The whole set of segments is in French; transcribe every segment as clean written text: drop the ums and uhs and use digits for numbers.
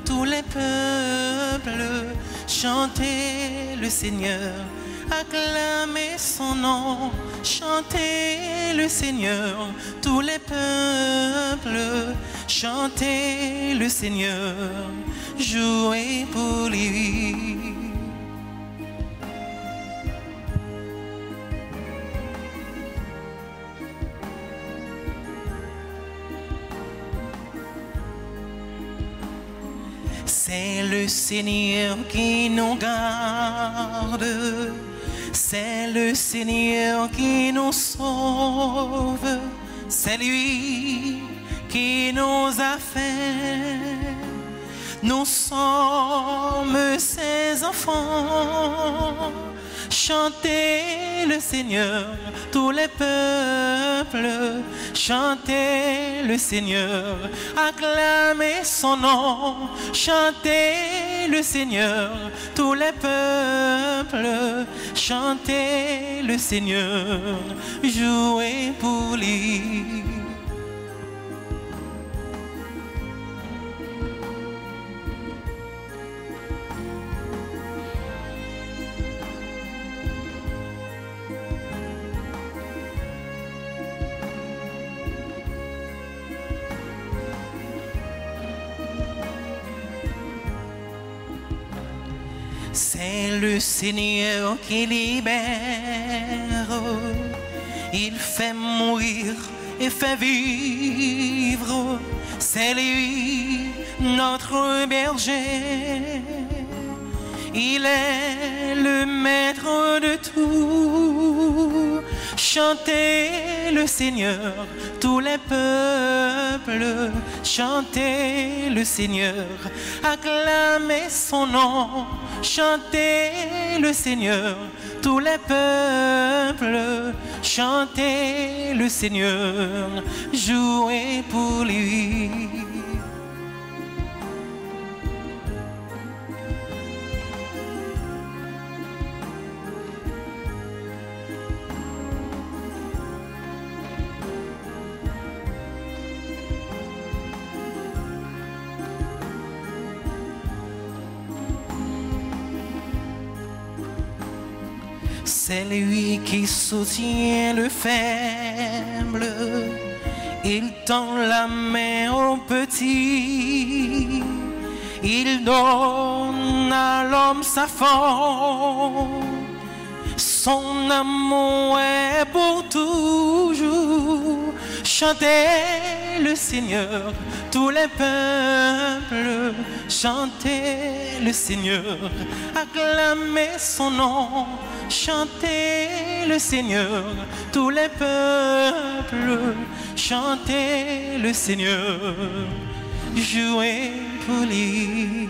tous les peuples, chantez le Seigneur, acclamez son nom, chantez le Seigneur, tous les peuples, chantez le Seigneur, jouez pour lui. C'est le Seigneur qui nous garde, c'est le Seigneur qui nous sauve, c'est lui qui nous a fait. Nous sommes ses enfants, chantez le Seigneur, tous les peuples, chantez le Seigneur, acclamez son nom, chantez le Seigneur, tous les peuples, chantez le Seigneur, jouez pour lui. C'est le Seigneur qui libère, il fait mourir et fait vivre, c'est lui notre berger, il est le maître de tout. Chantez le Seigneur, tous les peuples, chantez le Seigneur, acclamez son nom, chantez le Seigneur, tous les peuples, chantez le Seigneur, jouez pour lui. C'est lui qui soutient le faible, il tend la main aux petits, il donne à l'homme sa force, son amour est pour toujours. Chantez le Seigneur, tous les peuples, chantez le Seigneur, acclamez son nom, chantez le Seigneur, tous les peuples, chantez le Seigneur, jouez pour lui.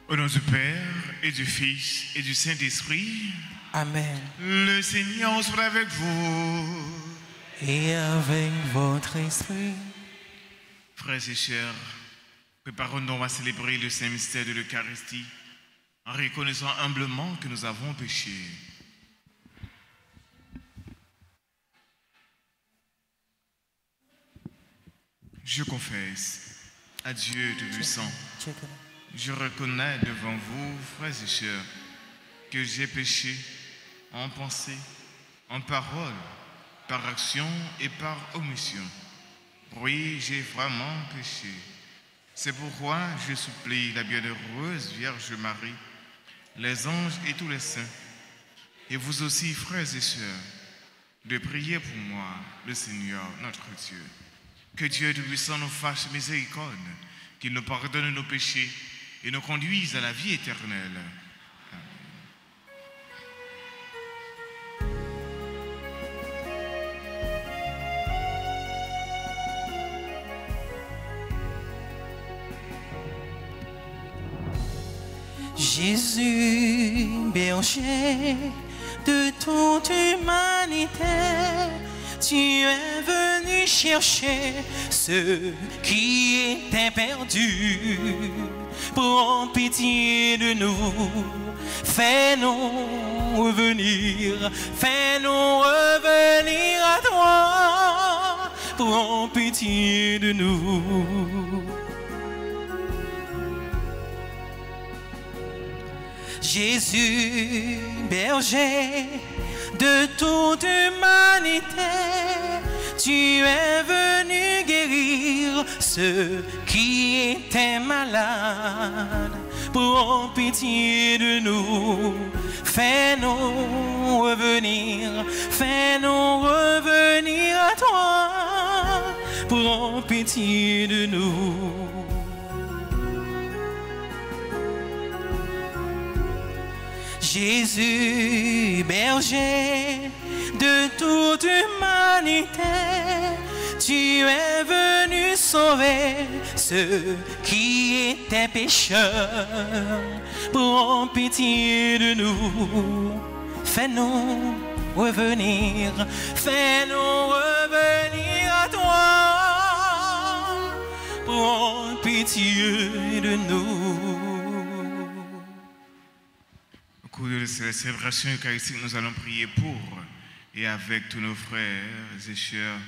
Au nom du Père et du Fils et du Saint-Esprit, Amen. Le Seigneur soit avec vous. Et avec votre esprit. Frères et sœurs, préparons-nous à célébrer le saint mystère de l'Eucharistie en reconnaissant humblement que nous avons péché. Je confesse à Dieu Tout-Puissant, je reconnais devant vous, frères et sœurs, que j'ai péché en pensée, en parole, par action et par omission. Oui, j'ai vraiment péché. C'est pourquoi je supplie la bienheureuse Vierge Marie, les anges et tous les saints, et vous aussi, frères et sœurs, de prier pour moi, le Seigneur, notre Dieu. Que Dieu Tout-Puissant nous fasse miséricorde, qu'il nous pardonne nos péchés et nous conduise à la vie éternelle. Jésus, berger de toute humanité, tu es venu chercher ceux qui étaient perdus. Prends pitié de nous, fais-nous revenir à toi. Prends pitié de nous. Jésus, berger de toute humanité, tu es venu guérir ceux qui étaient malades. Prends pitié de nous, fais-nous revenir à toi. Prends pitié de nous. Jésus, berger de toute humanité, tu es venu sauver ceux qui étaient pécheurs. Prends pitié de nous, fais-nous revenir à toi. Prends pitié de nous. Au cours de cette célébration eucharistique, nous allons prier pour et avec tous nos frères et sœurs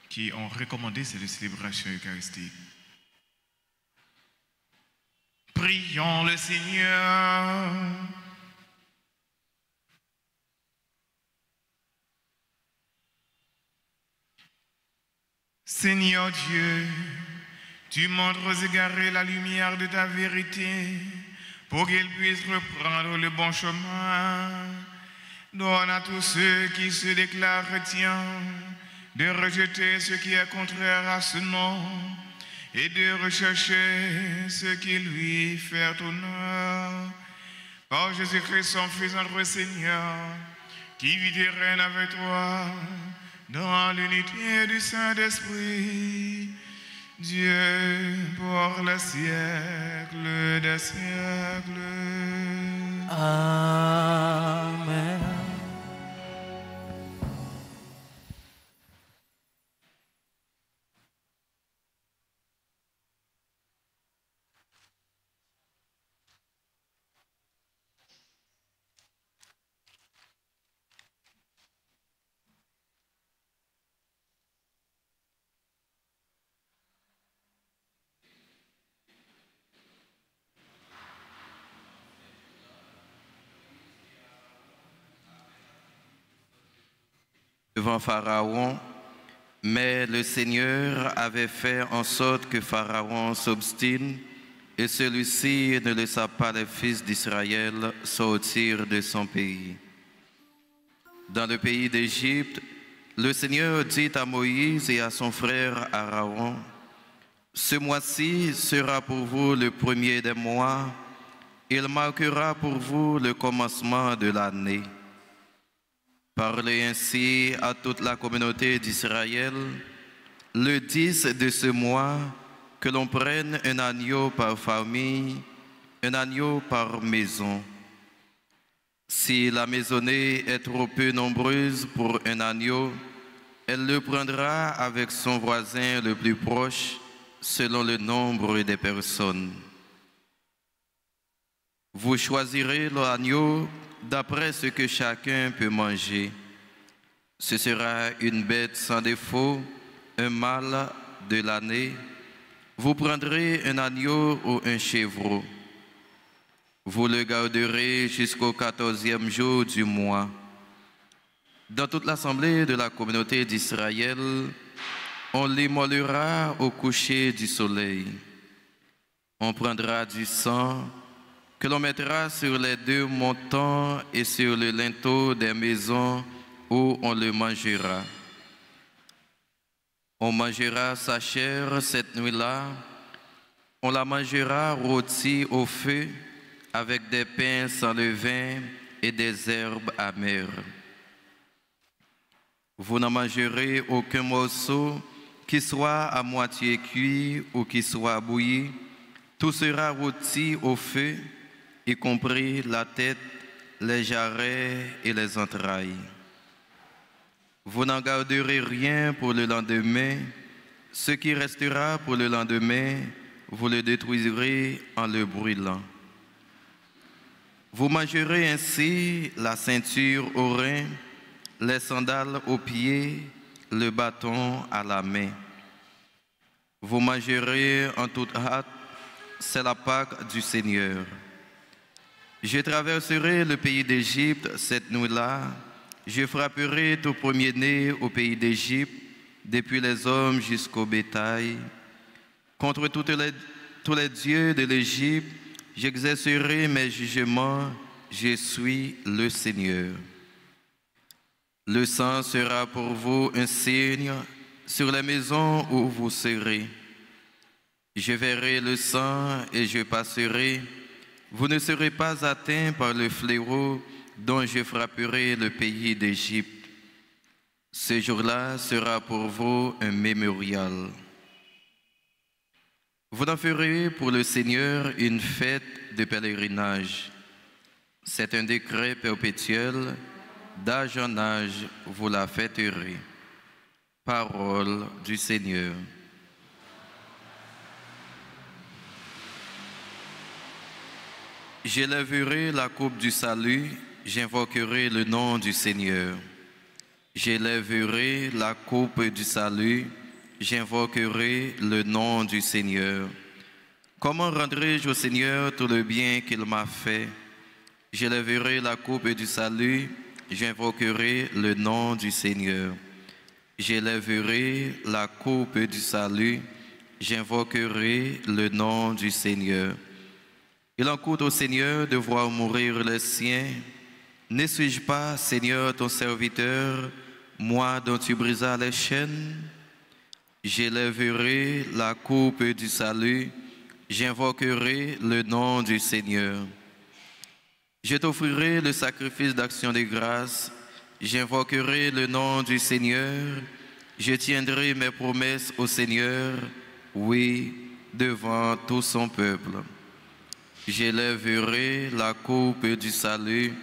qui ont recommandé cette célébration eucharistique. Prions le Seigneur. Seigneur Dieu, tu montres aux égarés la lumière de ta vérité pour qu'ils puissent reprendre le bon chemin. Donne à tous ceux qui se déclarent chrétiens de rejeter ce qui est contraire à ce nom et de rechercher ce qui lui fait honneur. Par Jésus-Christ, son Fils, notre Seigneur, qui vit et règne avec toi dans l'unité du Saint-Esprit, Dieu pour les siècles des siècles. Amen. Devant Pharaon, mais le Seigneur avait fait en sorte que Pharaon s'obstine et celui-ci ne laissa pas les fils d'Israël sortir de son pays. Dans le pays d'Égypte, le Seigneur dit à Moïse et à son frère Aaron, « Ce mois-ci sera pour vous le premier des mois, il marquera pour vous le commencement de l'année. Parlez ainsi à toute la communauté d'Israël, le 10 de ce mois, que l'on prenne un agneau par famille, un agneau par maison. Si la maisonnée est trop peu nombreuse pour un agneau, elle le prendra avec son voisin le plus proche, selon le nombre des personnes. Vous choisirez l'agneau d'après ce que chacun peut manger. Ce sera une bête sans défaut, un mâle de l'année. Vous prendrez un agneau ou un chèvreau. Vous le garderez jusqu'au 14e jour du mois. Dans toute l'assemblée de la communauté d'Israël, on l'immolera au coucher du soleil. On prendra du sang que l'on mettra sur les deux montants et sur le linteau des maisons où on le mangera. On mangera sa chair cette nuit-là, on la mangera rôtie au feu avec des pains sans levain et des herbes amères. Vous n'en mangerez aucun morceau qui soit à moitié cuit ou qui soit bouilli, tout sera rôti au feu, y compris la tête, les jarrets et les entrailles. Vous n'en garderez rien pour le lendemain. Ce qui restera pour le lendemain, vous le détruirez en le brûlant. Vous mangerez ainsi la ceinture aux reins, les sandales aux pieds, le bâton à la main. Vous mangerez en toute hâte, c'est la Pâque du Seigneur. Je traverserai le pays d'Égypte cette nuit-là. Je frapperai tout premier-né au pays d'Égypte, depuis les hommes jusqu'au bétail. Contre tous les dieux de l'Égypte, j'exercerai mes jugements. Je suis le Seigneur. Le sang sera pour vous un signe sur les maisons où vous serez. Je verrai le sang et je passerai. Vous ne serez pas atteints par le fléau dont je frapperai le pays d'Égypte. Ce jour-là sera pour vous un mémorial. Vous en ferez pour le Seigneur une fête de pèlerinage. C'est un décret perpétuel, d'âge en âge, vous la fêterez. Parole du Seigneur. J'élèverai la coupe du salut, j'invoquerai le nom du Seigneur. J'élèverai la coupe du salut, j'invoquerai le nom du Seigneur. Comment rendrai-je au Seigneur tout le bien qu'il m'a fait? J'élèverai la coupe du salut, j'invoquerai le nom du Seigneur. J'élèverai la coupe du salut, j'invoquerai le nom du Seigneur. Il en coûte au Seigneur de voir mourir les siens. Ne suis-je pas, Seigneur, ton serviteur, moi dont tu brisas les chaînes? J'élèverai la coupe du salut, j'invoquerai le nom du Seigneur. Je t'offrirai le sacrifice d'action de grâce, j'invoquerai le nom du Seigneur, je tiendrai mes promesses au Seigneur, oui, devant tout son peuple. J'élèverai la coupe du salut,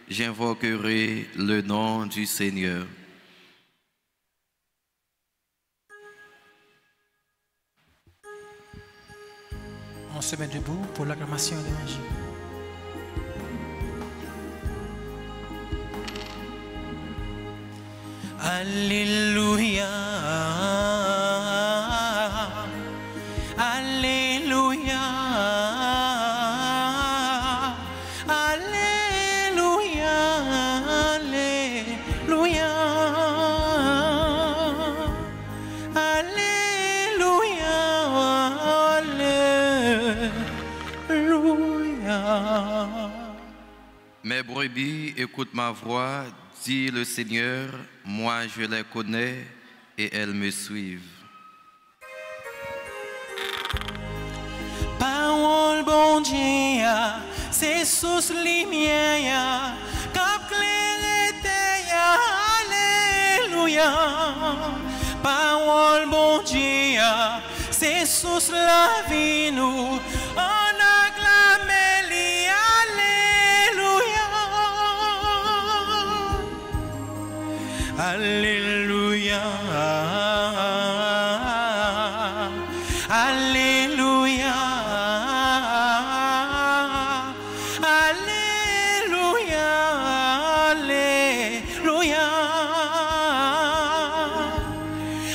j'invoquerai le nom du Seigneur. On se met debout pour l'acclamation de l'évangile. Alléluia, Alléluia, Alléluia, Alléluia, Alléluia, Alléluia. Mes brebis écoutent ma voix, dit le Seigneur, moi je les connais et elles me suivent. Parole bon Dieu, c'est sous lumière, cap clarté, alléluia. Parole bon Dieu, c'est sous la vie nous, on acclame lui, alléluia. Alléluia. Alléluia. Alléluia. Alléluia.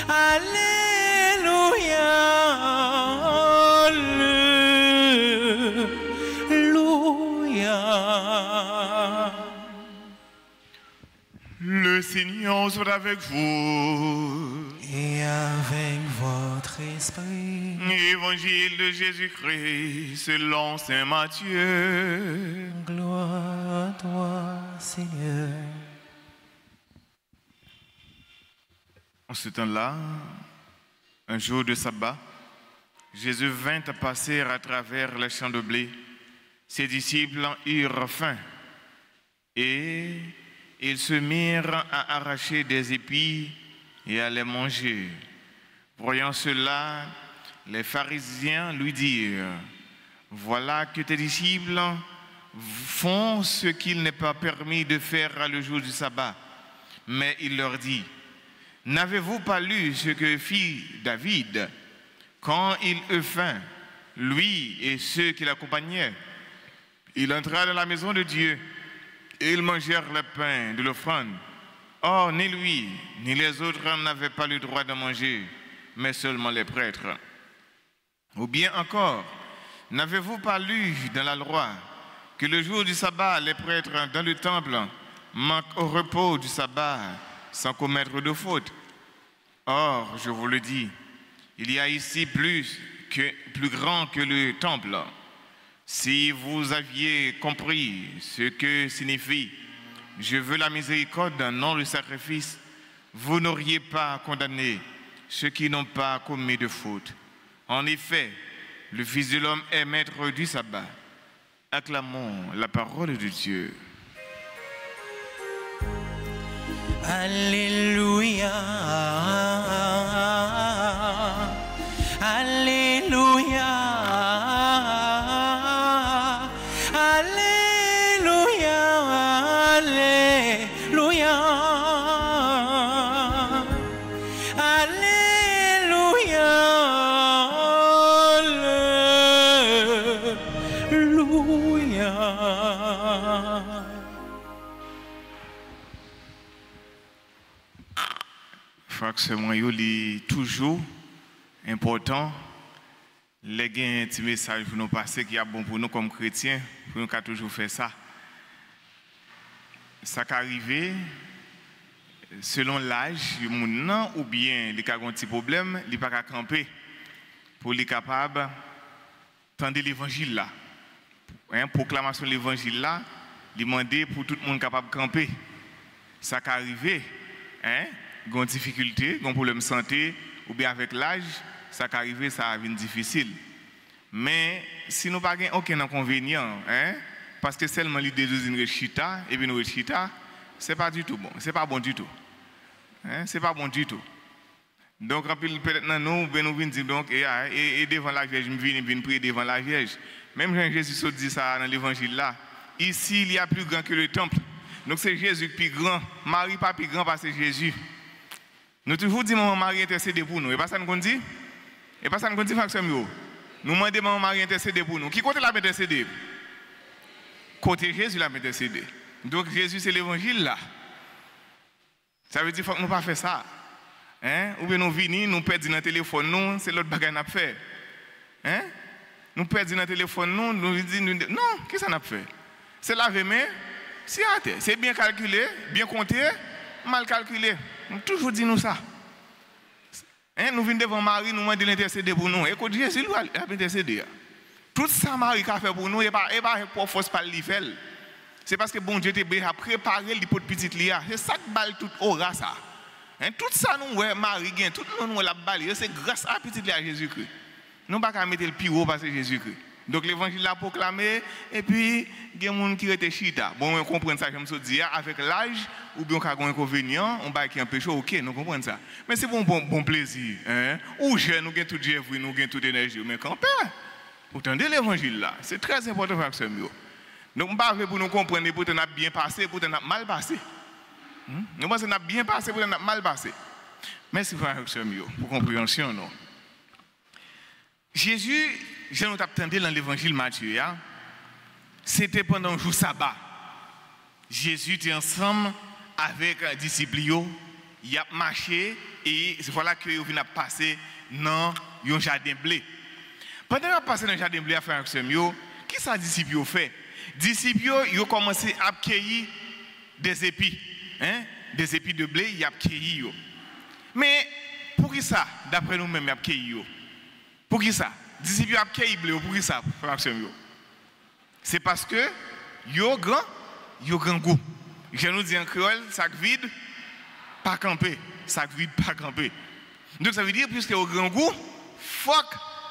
Alléluia. Alléluia. Le Seigneur soit avec vous. Et avec votre esprit. Évangile de Jésus-Christ selon saint Matthieu. Gloire à toi, Seigneur. En ce temps-là, un jour de sabbat, Jésus vint à passer à travers les champs de blé. Ses disciples eurent faim et ils se mirent à arracher des épis et à les manger. Voyant cela, les pharisiens lui dirent, « Voilà que tes disciples font ce qu'il n'est pas permis de faire le jour du sabbat. » Mais il leur dit, « N'avez-vous pas lu ce que fit David quand il eut faim, lui et ceux qui l'accompagnaient? Il entra dans la maison de Dieu et ils mangèrent le pain de l'offrande. Or, ni lui, ni les autres n'avaient pas le droit de manger, mais seulement les prêtres. Ou bien encore, n'avez-vous pas lu dans la loi que le jour du sabbat, les prêtres dans le temple manquent au repos du sabbat sans commettre de faute. Or, je vous le dis, il y a ici plus grand que le temple. Si vous aviez compris ce que signifie « Je veux la miséricorde, non le sacrifice », vous n'auriez pas condamné ceux qui n'ont pas commis de faute. En effet, le Fils de l'homme est maître du sabbat. Acclamons la parole de Dieu. Alléluia. Alléluia. Alléluia. Alléluia. Alléluia. Alléluia. Frère, il toujours important les gains un petit message pour nous passer qui est bon pour nous comme chrétiens, pour nous qui toujours fait ça. Ça qui arrive selon l'âge du monde ou bien les cas un petit problème, il pas camper pour les capable tendre l'évangile là. Proclamation de l'évangile là, demander pour tout le monde capable de camper. Ça qui arrive une difficulté, un problème de santé, ou bien avec l'âge, ça qui arrive, ça devient difficile. Mais si nous n'avons aucun inconvénient, parce que seulement l'idée de une rechita, et puis une rechita, ce n'est pas du tout bon, ce n'est pas bon du tout. Ce n'est pas bon du tout. Donc, peut-être nous venons dire, donc, et devant la Vierge, je viens prier devant la Vierge. Même Jésus dit ça dans l'évangile là. Ici, il y a plus grand que le temple. Donc, c'est Jésus plus grand. Marie pas plus grand parce que c'est Jésus. Nous toujours disons maman Marie intercéder pour nous. Et pas ça nous dit? Et pas ça nous dit frère Nous demandons maman Marie intercéder pour nous. Qui côté la intercéder? Côté Jésus la intercéder. Donc Jésus c'est l'évangile là. Ça veut dire qu'il faut que nous pas faire ça. Ou bien nous venons, nous perdons notre téléphone, nous, c'est l'autre bagage qu'on a fait. Nous perdons notre téléphone, nous disons non, qu'est-ce qu'on a fait? C'est laver main, c'est bien calculé, bien compté, mal calculé. Nous toujours dit nous ça. Nous venons devant Marie, nous demandons d'intercéder pour nous. Écoute, Jésus lui a intercédé. Tout ça Marie a fait pour nous, et pas pour force par l'ifel. C'est parce que bon Dieu a préparé les pour petite lia. C'est ça qui balle tout aura ça. Tout ça nous Marie gagne, tout le monde la balle, c'est grâce à petite lia Jésus-Christ. Nous pas qu'à mettre le pire parce que Jésus-Christ. Donc l'évangile l'a proclamé et puis il y a des gens qui étaient chita. Bon, on comprend ça, comme je dis, avec l'âge, ou bien on a un inconvénient, on va qui empêche, ok, nous comprenons ça. Mais c'est bon plaisir. Ou jeune, nous avons tout Dieu, nous avons toute énergie, mais quand même, pourtant, l'évangile là, c'est très important pour ce mieux. Donc, on ne va pas pour nous comprendre, pour nous bien passé, pour nous mal passé. Nous pensons que nous bien passé, pour nous mal passé. Merci pour ce mieux, pour compréhension, non. Jésus, je nous attendais dans l'évangile Matthieu, c'était pendant le jour sabbat. Jésus était ensemble avec les disciples, il a marché et voilà que il vient passer dans un jardin blé. Pendant qu'il a passé dans le jardin blé à faire ce mieux, qu'est-ce que les disciples ont fait? Les disciples ont commencé à cueillir des épis, des épis de blé, ils ont cueilli. Mais pour qui ça, d'après nous-mêmes, ils ont cueilli? Pour qui ça? Disciples ont cueilli blé, pour qui ça? C'est parce que ils ont grand goût. Je nous dis en créole, sac vide, pas camper. Sac vide, pas camper. Donc ça veut dire, puisque au grand goût, faut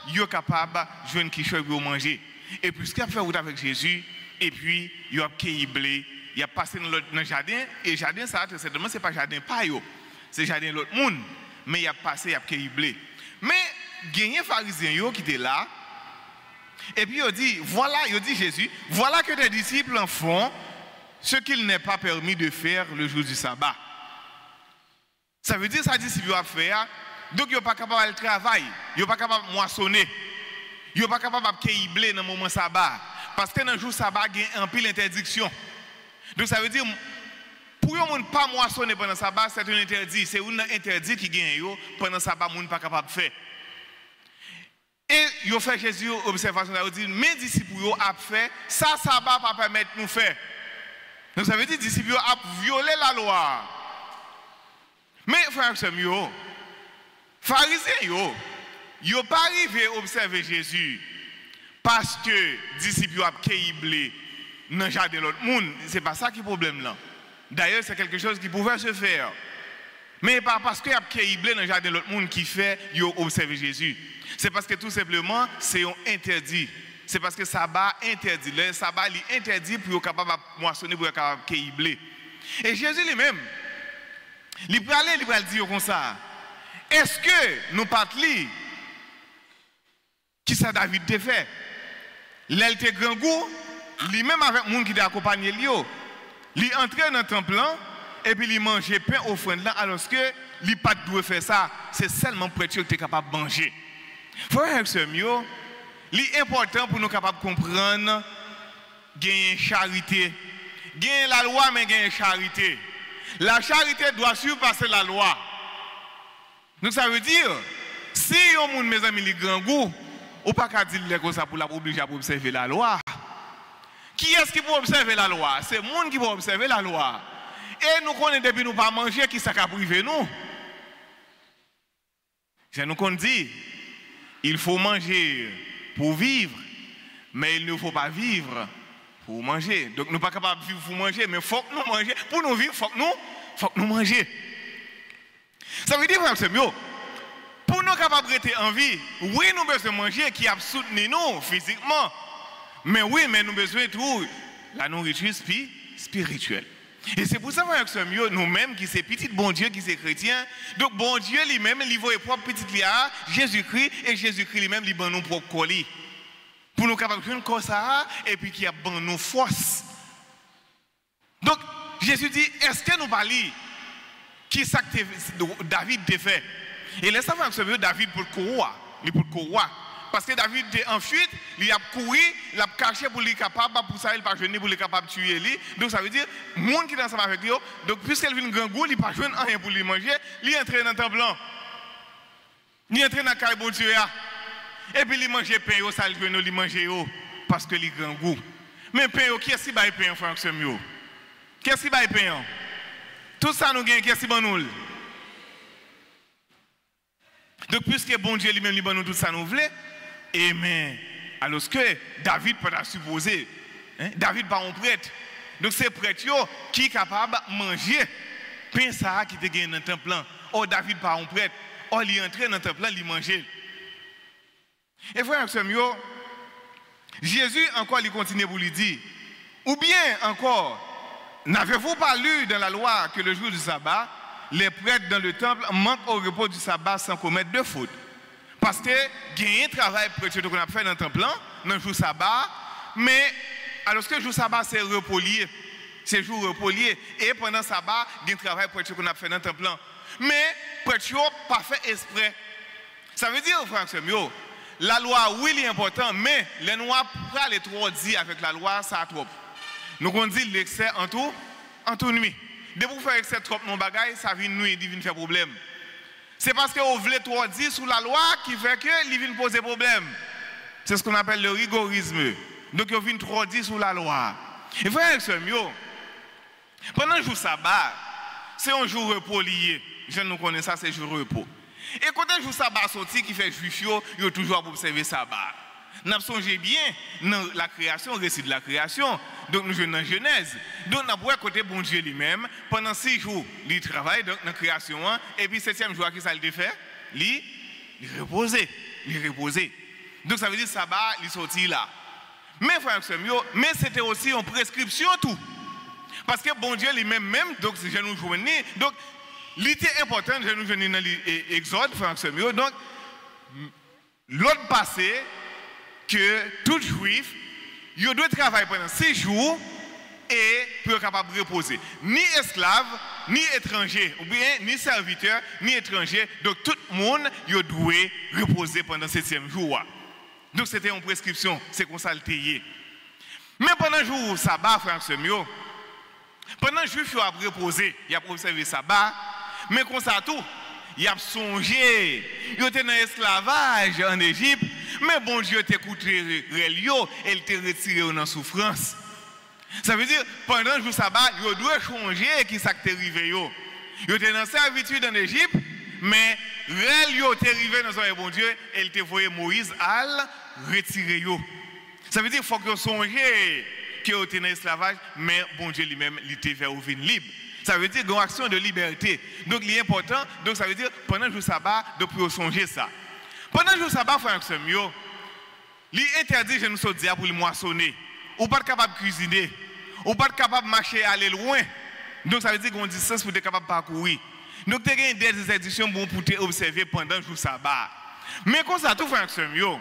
qu'ils soient capables de jouer quelque chose pour manger. Et puisqu'il a fait route avec Jésus, et puis il a cueilli blé, il a passé dans le jardin, et le jardin, ça, ce n'est pas jardin pas yo, c'est jardin de l'autre monde. Mais il a passé, il a cueilli blé. Mais il y a un pharisien qui était là, et puis il dit, voilà, il dit Jésus, voilà que tes disciples en font ce qu'il n'est pas permis de faire le jour du sabbat. Ça veut dire que ça disciple a fait, donc il n'est pas capable de travailler, il n'est pas capable de moissonner, il n'est pas capable de cueillir blé dans le moment sabbat. Parce que dans le jour sabbat, il y a un pile d'interdiction. Donc ça veut dire, pour ne pas moissonner pendant le sabbat, c'est un interdit. C'est un interdit qui gagne pendant le sabbat, on n'est pas capable de faire. Et ils fait Jésus observation, ils dit mes disciples ont fait ça va pas permettre nous faire. Donc ça veut dire disciples ont violé la loi. Mais frères et sœurs, pharisiens yo pas arrivé à observer Jésus parce que disciples ont kéiblé dans le jardin de l'autre monde, c'est pas ça qui est le problème là. D'ailleurs, c'est quelque chose qui pouvait se faire. Mais pas parce qu'il y a kéiblé dans le jardin de l'autre monde qui fait yo observer Jésus. C'est parce que tout simplement, c'est un interdit. C'est parce que le sabbat interdit. Le sabbat est interdit pour être capable de moissonner, pour être capable de kéibler. Et Jésus lui-même, il peut aller, il peut dire comme ça. Est-ce que nous parlons qui ça David a fait? L'elle était grand goût, lui-même avec les gens qui t'a accompagné, il est entré dans le temple et puis il mangeait pain offrande là, alors que il n'a pas de faire ça. C'est seulement prêtre qui est capable de manger. Frères et sœurs, il est important pour nous capables de comprendre gagner charité. Gagner la loi, mais gagner charité. La charité doit surpasser la loi. Donc ça veut dire, si un monde, mes amis, il grand goût, ou pas qu'à dire comme ça pour l'obliger à observer la loi. Qui est-ce qui peut observer la loi? C'est le monde qui peut observer la loi. Et nous connaissons depuis nous pas manger, qui ça a privé nous? C'est nous qu'on dit, il faut manger pour vivre, mais il ne faut pas vivre pour manger. Donc nous ne sommes pas capables de vivre pour manger, mais il faut que nous mangions. Pour nous vivre, il faut que nous mangions. Ça veut dire, frère, c'est mieux. Pour nous capables de rester en vie, oui, nous avons besoin de manger qui a soutenu nous physiquement. Mais oui, mais nous avons besoin de tout. La nourriture spirituelle. Et c'est pour ça que nous-mêmes, qui sommes petits bon Dieu, qui sommes chrétiens, donc bon Dieu lui-même, il voit propre petit liard, Jésus-Christ, et Jésus-Christ lui-même, il donne nos propres colis. Pour nous capables de faire comme ça, et puis qui a bon nos forces. Donc, Jésus dit, est-ce que nous parlons qui ça que David a fait? Et laissez moi que David pour le courir. Parce que David était en fuite, il a couru, il a caché pour lui capable, pour ça il pas jeûner pour lui capable de tuer lui. Donc ça veut dire, le monde qui est ensemble avec lui, donc puisqu'il vient grand goût, il n'a pas jeûné rien pour lui manger, il est entré dans le temple blanc. Il est entré dans le caille bon Dieu. Et puis il mange pain, ça il mange parce que il grand goût. Mais pain, qui est-ce qui va pain, frère Samuel? Qui est-ce qui va pain? Tout ça nous gagne, qui est-ce qui va nous? Donc puisque bon Dieu lui-même, il nous tout ça nous voulons. Et mais, alors que David peut la supposer, David pas un prêtre. Donc c'est prêtre qui est capable de manger pain ça qui te gagne dans le temple. Or David pas un prêtre. Or il est entré dans le temple, il mangeait. Et frère et sœurs, Jésus encore il continue pour lui dire, ou bien encore, n'avez-vous pas lu dans la loi que le jour du sabbat, les prêtres dans le temple manquent au repos du sabbat sans commettre de faute? Parce que il y a un travail prêteur qu'on a fait dans le temple, dans le jour sabbat, mais alors que le jour sabbat c'est repos lié, c'est jour repos lié, et pendant le sabbat, il y a un travail prêteur qu'on a fait dans le temple. Mais prêteur pas fait exprès. Ça veut dire, frère, la loi, oui, elle est importante, mais les noirs prennent les trop dire avec la loi, ça a trop. Nous on dit l'excès en tout nuit. Dès pour faire excès trop mon bagage, ça vient nuit, il vient faire problème. C'est parce que vous voulez trop dire sous la loi qui fait que il vient poser problème. C'est ce qu'on appelle le rigorisme. Donc vous venez trop dire sous la loi. Et frère et sœurs, pendant le jour sabbat, c'est un jour repos lié. Je ne connais ça, c'est jour repos. Et quand un jour sabbat sorti qui fait juif, il y a toujours à observer sabbat. Nous songé bien dans la création, le récit de la création. Donc nous jouons dans Genèse. Donc nous avons côté bon Dieu lui-même, pendant 6 jours, il travaille dans la création. Et puis 7e jour, qui ça le fait? Il reposait. Donc ça veut dire sabbat, il sorti là. Mais frère, mais c'était aussi une prescription tout. Parce que bon Dieu lui-même, donc je nous joignent. Donc l'idée importante, je nous joignent dans l'Exode, frère, donc l'autre passé, que tout juif, il doit travailler pendant 6 jours et pour être capable de reposer. Ni esclave, ni étranger, ou bien ni serviteur, ni étranger. Donc tout le monde doit reposer pendant 7e jour. Donc c'était une prescription, c'est qu'on ça le payer. Mais pendant le jour sabbat, frère Semio, pendant le juif a reposé, il a observé le sabbat, mais comme ça tout, il a songé, il était dans l'esclavage en Égypte, mais bon Dieu t'écoute relio, elle te retiré dans souffrance. Ça veut dire pendant le jour sabbat, yo doit changer qui ça t'est arrivé yo. Yo était dans servitude en Égypte, mais relio t'est arrivé dans un bon Dieu, elle te voyé Moïse al retirer yo. Ça veut dire faut que songer que yo était dans esclavage, mais bon Dieu lui-même il te fait ouvrir libre. Ça veut dire une action de liberté. Donc, il est important. Donc, ça veut dire, pendant le jour sabbat, de pouvoir songer ça. Pendant le jour sabbat, frère Axemio, il est interdit de nous sortir pour le moissonner. Ou pas capable de cuisiner. Ou pas capable de marcher, aller loin. Donc, ça veut dire qu'on a une distance pour être capable de parcourir. Donc, il y a des interdictions pour observer pendant le jour sabbat. Mais comme ça, tout frère Axemio,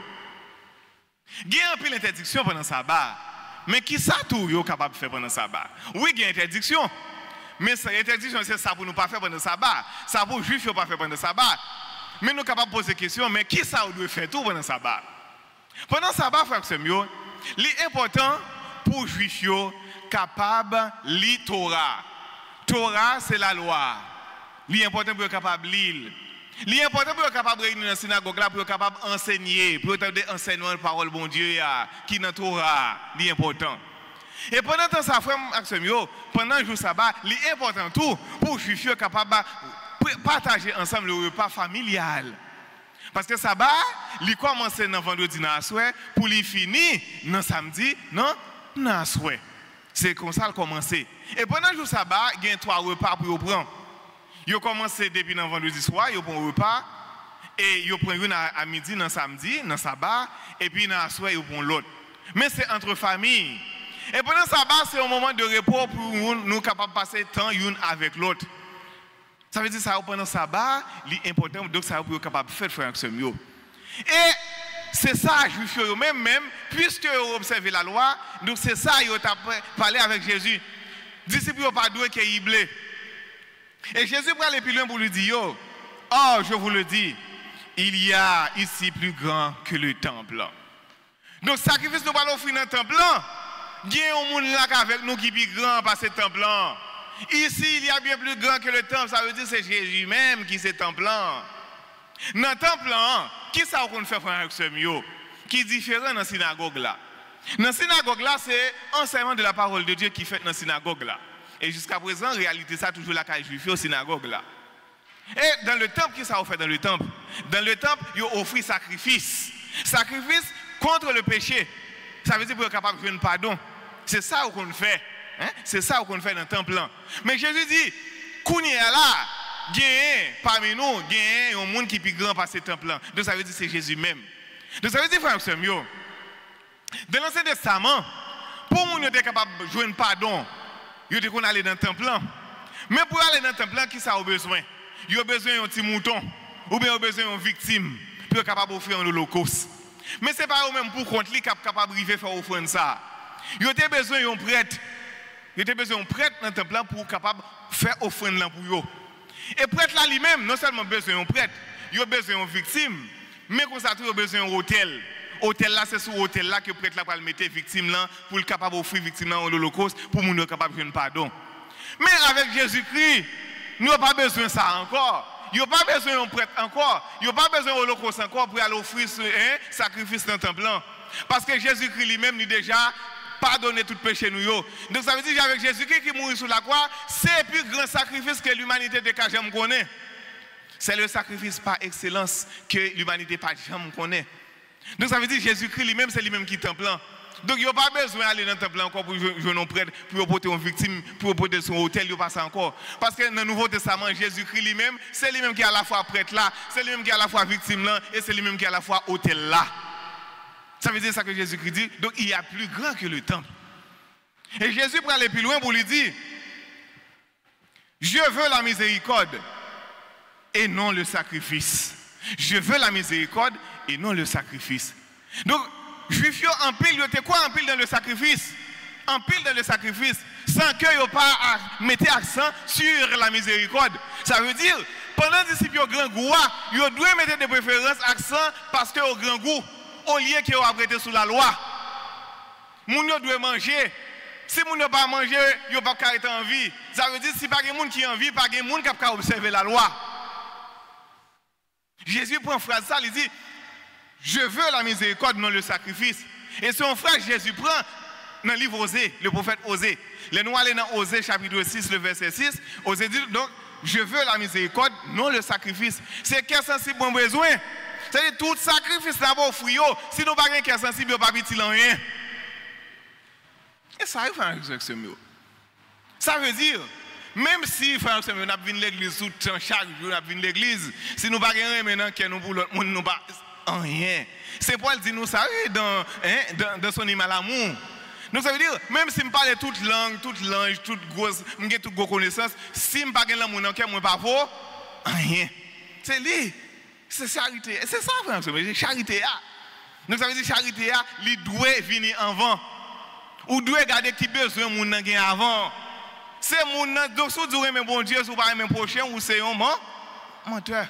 il y a un peu d'interdiction pendant le sabbat. Mais qui ça tout est capable de faire pendant le sabbat? Oui, il y a une interdiction. Mais l'interdiction, c'est ça pour nous pas faire pendant le sabbat. Ça pour les juifs, pas faire pendant le sabbat. Mais nous sommes capables de poser des questions, mais qui ça doit faire tout pendant le sabbat? Pendant le sabbat, frère Semio, l'important pour les juifs, capable de lire Torah. Torah, c'est la loi. L'important pour être capable de lire. L'important pour être capable de réunir dans la synagogue, pour être capable d'enseigner, pour être enseigner la parole de bon Dieu, qui est dans la Torah. L'important. Et pendant ce temps, frère Axemio, pendant le jour sabbat, l'important tout pour les juifs capables de partager ensemble le repas familial. Parce que le sabbat, il commence dans vendredi dans la soirée, pour il finir dans samedi, non, dans la soirée. C'est comme ça qu'il commence. Et pendant le jour sabbat, il y a 3 repas pour prendre. Il commence depuis le vendredi soir, il prend un repas, et il prend une à midi, dans samedi, dans le sabbat, et puis dans la soirée, il prend l'autre. Mais c'est entre familles. Et pendant le sabbat, c'est un moment de repos pour nous capables de passer temps l'une avec l'autre. Ça veut dire que pendant le sabbat, l'important, donc ça vous être capable de faire frère Axemio. Et c'est ça, juifs même, puisque vous observez la loi, donc c'est ça, vous avez parlé avec Jésus. Disciples n'ont pas doué qu'il y blé. Et Jésus prend les pilons pour lui dire, oh, je vous le dis, il y a ici plus grand que le temple. Donc, sacrifice nous pas l'offrir dans le temple. Il y a un monde là avec nous qui est plus grand par ce temple. Ici, il y a bien plus grand que le temple. Ça veut dire que c'est Jésus même qui est ce temple. Dans le temple, qui ça qu'on fait frère Axemio? Qui est différent dans la synagogue là? Dans la synagogue là, c'est enseignement de la parole de Dieu qui fait dans la synagogue là. Et jusqu'à présent, en réalité, ça toujours la caille juif au synagogue là. Et dans le temple, qui ça fait dans le temple? Dans le temple, il offre sacrifice. Sacrifice contre le péché. Ça veut dire pour être capable de faire un pardon. C'est ça qu'on fait. Hein? C'est ça qu'on fait dans le temple. Mais Jésus dit, Kounia là, parmi nous, il y a un monde qui est plus grand par ce temple. Donc ça veut dire que c'est Jésus même. Donc ça veut dire, frère Samuel, dans l'Ancien Testament, pour nous être capable de jouer un pardon, il faut aller dans le temple. Mais pour aller dans le temple, qui ça a besoin? Il a besoin d'un petit mouton, ou bien il a besoin d'une victime, pour être capable d'offrir un holocauste. Mais ce n'est pas eux-mêmes pour contre lui qui sont capables de faire offrir ça. Il a besoin d'un prêtre. Il a besoin d'un prêtre dans le temple pour être capable de faire offrir pour eux. Et prêtre là lui-même, non seulement besoin d'un prêtre, il a besoin d'une victime, mais comme ça, il a besoin d'un hôtel. Hôtel là, c'est sur hôtel là que le prêtre là va mettre victime là pour être capable d'offrir victime là en holocauste pour nous être capable de faire un pardon. Mais avec Jésus-Christ, nous n'avons pas besoin de ça encore. Il n'y a pas besoin d'un prêtre encore. Il n'y a pas besoin d'un holocauste encore pour aller offrir ce sacrifice dans le temple. Parce que Jésus-Christ lui-même nous déjà pardonné tout péché nous. Donc ça veut dire qu'avec Jésus-Christ qui mourit sur la croix, c'est le plus grand sacrifice que l'humanité de jamais connaît. C'est le sacrifice par excellence que l'humanité pas jamais connaît. Donc ça veut dire que Jésus-Christ lui-même, c'est lui-même qui est temple. Donc il n'y a pas besoin d'aller dans le temple encore pour jouer un prêtre, pour porter une victime, pour porter son hôtel, il n'y a pas ça encore. Parce que dans le Nouveau Testament, Jésus-Christ lui-même, c'est lui-même qui est à la fois prêtre là, c'est lui-même qui est à la fois victime là, et c'est lui-même qui est à la fois hôtel là. Ça veut dire ça que Jésus-Christ dit. Donc il y a plus grand que le temple. Et Jésus prend aller plus loin pour lui dire, je veux la miséricorde et non le sacrifice. Je veux la miséricorde et non le sacrifice. Donc, Juifs en pile, ils quoi en pile dans le sacrifice? En pile dans le sacrifice, sans que ils pas mettre accent sur la miséricorde. Ça veut dire, pendant les disciples au grand goût, ils doivent mettre de préférence accent parce que au grand goût, au lieu qu'ils ont apprêté sous la loi. Moun yo doit manger. Si moun n'a pas mangé, ils pas arrêter en vie. Ça veut dire si pas quelqu'un qui en vie, pas quelqu'un qui a observé la loi. Jésus prend une phrase ça, il dit Je veux la miséricorde, non le sacrifice. Et son frère Jésus prend dans le livre Osée, le prophète Osée. Les nous allons dans Osée chapitre 6, le verset 6. Osée dit donc, je veux la miséricorde, non le sacrifice. C'est cœur sensible bon besoin. C'est-à-dire tout sacrifice d'abord fouillé. Si nous n'avons pas un cœur sensible, nous n'avons pas rien. Et ça arrive à résurrection. Ça veut dire, même si frère nous avons vu l'église chaque jour, nous avons vu l'église, si nous n'avons pas rien maintenant, nous pour l'autre monde, nous n'avons pas rien. C'est Paul dit nous ça dans son hymne à l'amour. Donc ça veut dire, même si je parle toute langue, toute langue, toute grosse connaissance, si je ne parle pas l'amour dans le cœur, je ne parle pas rien. C'est lui. C'est charité. C'est ça, frère. C'est charité. Donc ça veut dire charité, il doit venir avant. Ou doit garder qui besoin mon nan gen avant. C'est mon nan donc si vous aimez bon Dieu, si vous pas aimer prochain ou c'est un menteur.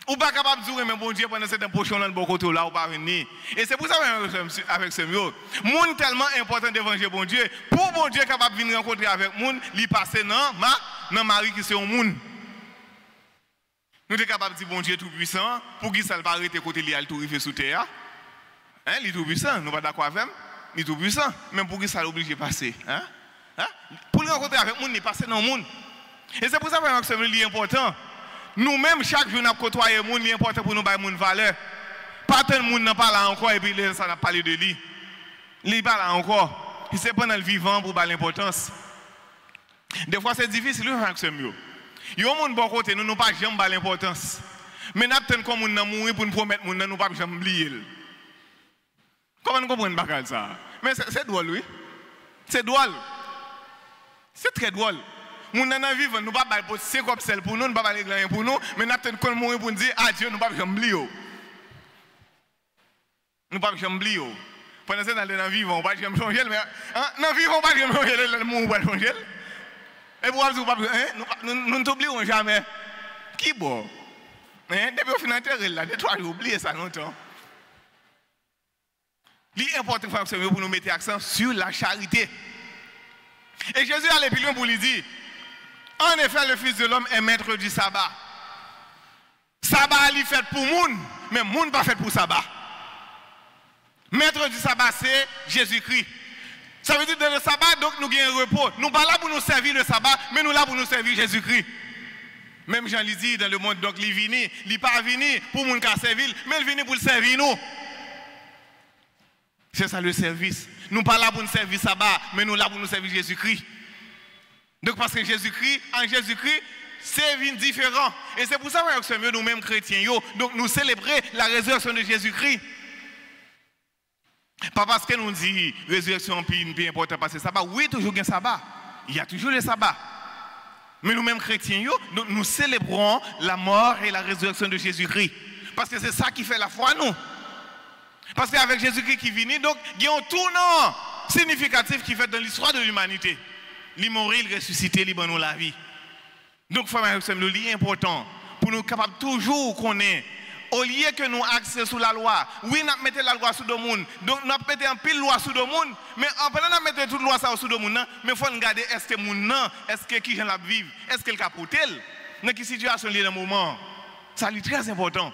Ou pas capable de dire mais bon Dieu pendant cette prochain dans le bon côté là ou pas venir. Et c'est pour ça avec ce mieux. Moun tellement important d'évangile bon Dieu. Pour bon Dieu capable de venir rencontrer avec moun, li passer dans Marie qui c'est un moun. Nous sommes capables de dire bon Dieu tout puissant pour qu'il ne pas arrêter côté li al tout rive sous terre. Hein, il est tout puissant, nous pas d'accord avec lui. Il est tout puissant, même pour qu'il soit obligé de passer. Hein? Pour le rencontrer avec nous, il passe dans le monde. Et c'est pour ça que c'est important. Nous-mêmes, chaque jour, nous côtoyons le monde, il est important pour nous donner une valeur. Pas tant de monde n'a pas là encore, et puis ça n'a pas parlé de lui. Il n'est pas là encore. C'est pendant le vivant pour l'importance. Des fois, c'est difficile de faire ce mieux. Il y a un monde bon côté, nous n'avons pas jamais l'importance. Mais nous avons comme nous mourir pour nous promettre, nous n'avons pas jamais oublier. Comment nous comprenons ça? Mais c'est drôle, oui. C'est drôle. C'est très drôle. Nous n'avons vivre, nous ne pouvons pas c'est comme celle pour nous, nous ne pouvons pas aller pour nous, mais nous avons comme mourir pour nous dire, ah Dieu, nous ne pouvons pas jamais oublier. Nous ne pouvons pas jamais oublier. Pendant ce temps, nous vivons, on ne peut pas jamais changer, mais nous vivons, on ne peut pas jamais changer, nous ne pouvons pas changer. Et pour nous ne t'oublions jamais. Qui bon? Depuis au final, des trois jours, oubliez ça longtemps. L'important pour nous mettre l'accent sur la charité. Et Jésus allait plus loin pour lui dire, en effet, le Fils de l'homme est maître du sabbat. Sabbat est fait pour moun, mais moun pas fait pour sabbat. Maître du sabbat, c'est Jésus-Christ. Ça veut dire que dans le sabbat, donc nous avons un repos. Nous ne sommes pas là pour nous servir le sabbat, mais nous sommes là pour nous servir Jésus-Christ. Même Jean l'a dit dans le monde, donc il vient, il n'est pas venu pour nous servir, mais il vient pour le servir nous. C'est ça le service. Nous ne sommes pas là pour nous servir le sabbat, mais nous sommes là pour nous servir Jésus-Christ. Donc parce que Jésus-Christ, en Jésus-Christ, c'est différent. Et c'est pour ça que nous-mêmes chrétiens, donc nous célébrons la résurrection de Jésus-Christ. Pas parce que nous disons résurrection plus important parce que sabbat. Oui, toujours un sabbat. Il y a toujours le sabbat. Mais nous-mêmes chrétiens, nous célébrons la mort et la résurrection de Jésus-Christ. Parce que c'est ça qui fait la foi nous. Parce qu'avec Jésus-Christ qui vient, donc il y a un tournant significatif qui fait dans l'histoire de l'humanité. Il mourir, il ressusciter, il donne la vie. Donc, c'est important pour nous capables toujours connaître. Au lieu que nous axons sur la loi, oui, nous mettons la loi sur le monde. Donc, nous mettons un pile loi sur le monde. Mais en pendant nous mettons toute loi sur le monde, mais il faut regarder est-ce que le monde, est-ce que qui la vivre, est-ce que le capotel, dans quelle situation il est dans le moment. Ça est très important.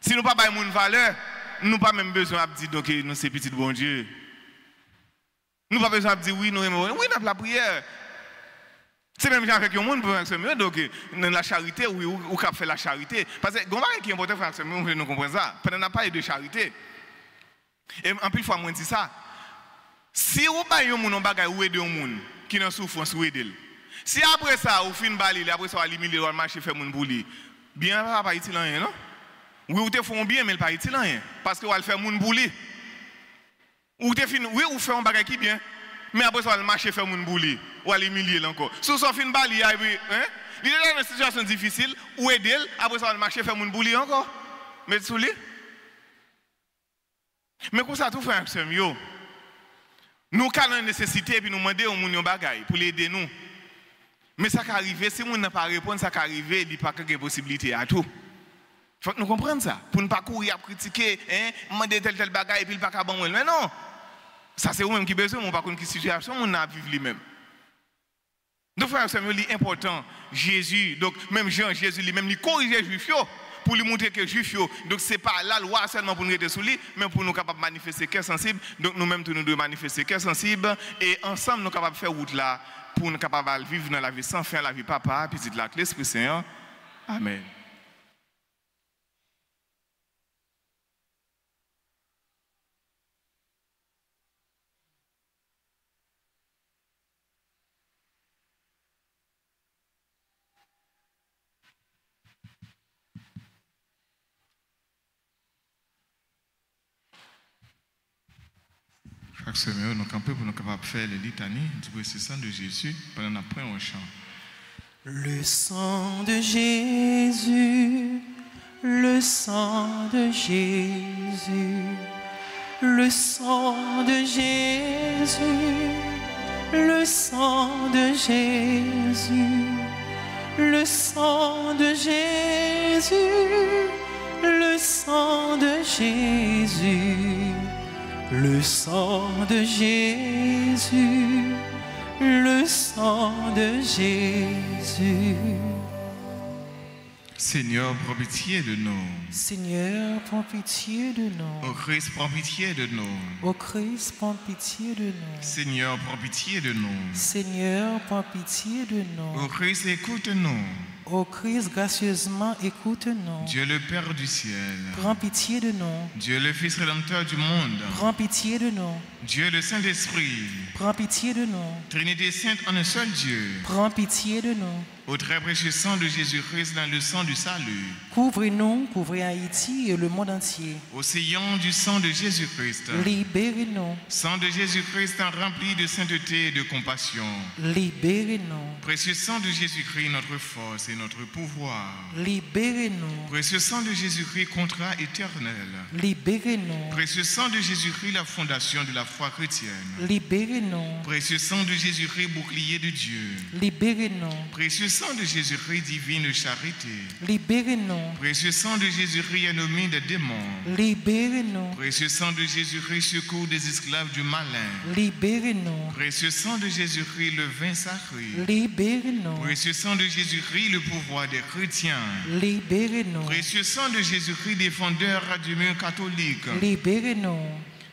Si nous n'avons pas de valeur, nous n'avons pas même besoin de dire que nous sommes petits bon Dieu. Nous n'avons pas besoin de dire oui, nous aimons. Oui, nous avons la prière. C'est même avec le monde pour faire ça. Donc, dans la charité, oui, ou cap fait la charité. Parce que, ce qui est important pour faire ça, nous comprenons ça. Pendant qu'on parle de charité. Et en plus, fois, moi, je dis ça. Si vous avez un monde ou aider un monde qui est en souffrance, ou aider. Si après ça, vous finissez par aller, après ça, vous allez limiter le marché, faire mon boulot. Bien, ça va pas utile rien, non? Oui, vous te faites bien, mais pas utile rien. Parce que vous allez faire mon boulot. Ou te fin, oui, vous faites un bagage qui bien. Mais après ça, vous allez marcher, faire mon boulot. Ou aller humilier encore. Si vous faites une balle, il est dans une situation difficile, ou aider, après ça, vous allez marcher, faire mon boulot encore. Mais sous lui. Mais comme ça, tout fait un mieux. Nous avons une nécessité, puis nous demandons aux gens bagaille pour l'aider nous. Mais ça qui arrive, si nous n'avons pas répondu, ça qui arrive, il n'y a pas de possibilité à tout. Il faut que nous comprenions ça. Pour ne pas courir à critiquer, demander tel bagaille, et puis il n'y a pas de bon. Mais non. Ça, c'est vous-même qui besoin, on ne pas connaître quelle situation, on a à vivre lui-même. Donc, frère, c'est important. Jésus, donc même Jean, Jésus lui-même, il corrige les Juifs pour lui montrer que juif yo. Donc c'est pas la loi seulement pour nous être sous lui, mais pour nous capables de manifester cœur sensible. Donc nous-mêmes nous devons manifester cœur sensible et ensemble nous capables de faire route là pour nous capables de vivre dans la vie sans fin, la vie papa, petite la l'Esprit Saint. Amen. Chaque semaine, nous campons pour nous capables de faire les litanies du précieux sang de Jésus pendant la première au chant. Le sang de Jésus, le sang de Jésus, le sang de Jésus, le sang de Jésus, le sang de Jésus, le sang de Jésus. Le sang de Jésus, le sang de Jésus. Seigneur, prends pitié de nous. Seigneur, prends pitié de nous. Ô Christ, prends pitié de nous. Ô Christ, prends pitié de nous. Seigneur, prends pitié de nous. Seigneur, prends pitié de nous. Ô Christ, écoute-nous. Ô Christ, gracieusement, écoute-nous. Dieu le Père du ciel. Prends pitié de nous. Dieu le Fils rédempteur du monde. Prends pitié de nous. Dieu le Saint-Esprit. Prends pitié de nous. Trinité sainte en un seul Dieu. Prends pitié de nous. Au très précieux sang de Jésus-Christ dans le sang du salut. Couvrez-nous, couvrez Haïti et le monde entier. Océan du sang de Jésus-Christ. Libérez-nous. Sang de Jésus-Christ rempli de sainteté et de compassion. Libérez-nous. Précieux sang de Jésus-Christ, notre force et notre pouvoir. Libérez-nous. Précieux sang de Jésus-Christ, contrat éternel. Libérez-nous. Précieux sang de Jésus-Christ, la fondation de la foi chrétienne. Libérez-nous. Précieux sang de Jésus-Christ, bouclier de Dieu. Libérez-nous. Précieux sang de Jésus-Christ, divine charité. Libérez-nous. Précieux sang de Jésus-Christ, ennemi des démons. Libérez-nous. Précieux sang de Jésus-Christ, secours des esclaves du malin. Libérez-nous. Précieux sang de Jésus-Christ, le vin sacré. Libérez-nous. Précieux sang de Jésus-Christ, le pouvoir des chrétiens. Libérez-nous. Précieux sang de Jésus-Christ, défendeur du mur catholique. Libérez-nous.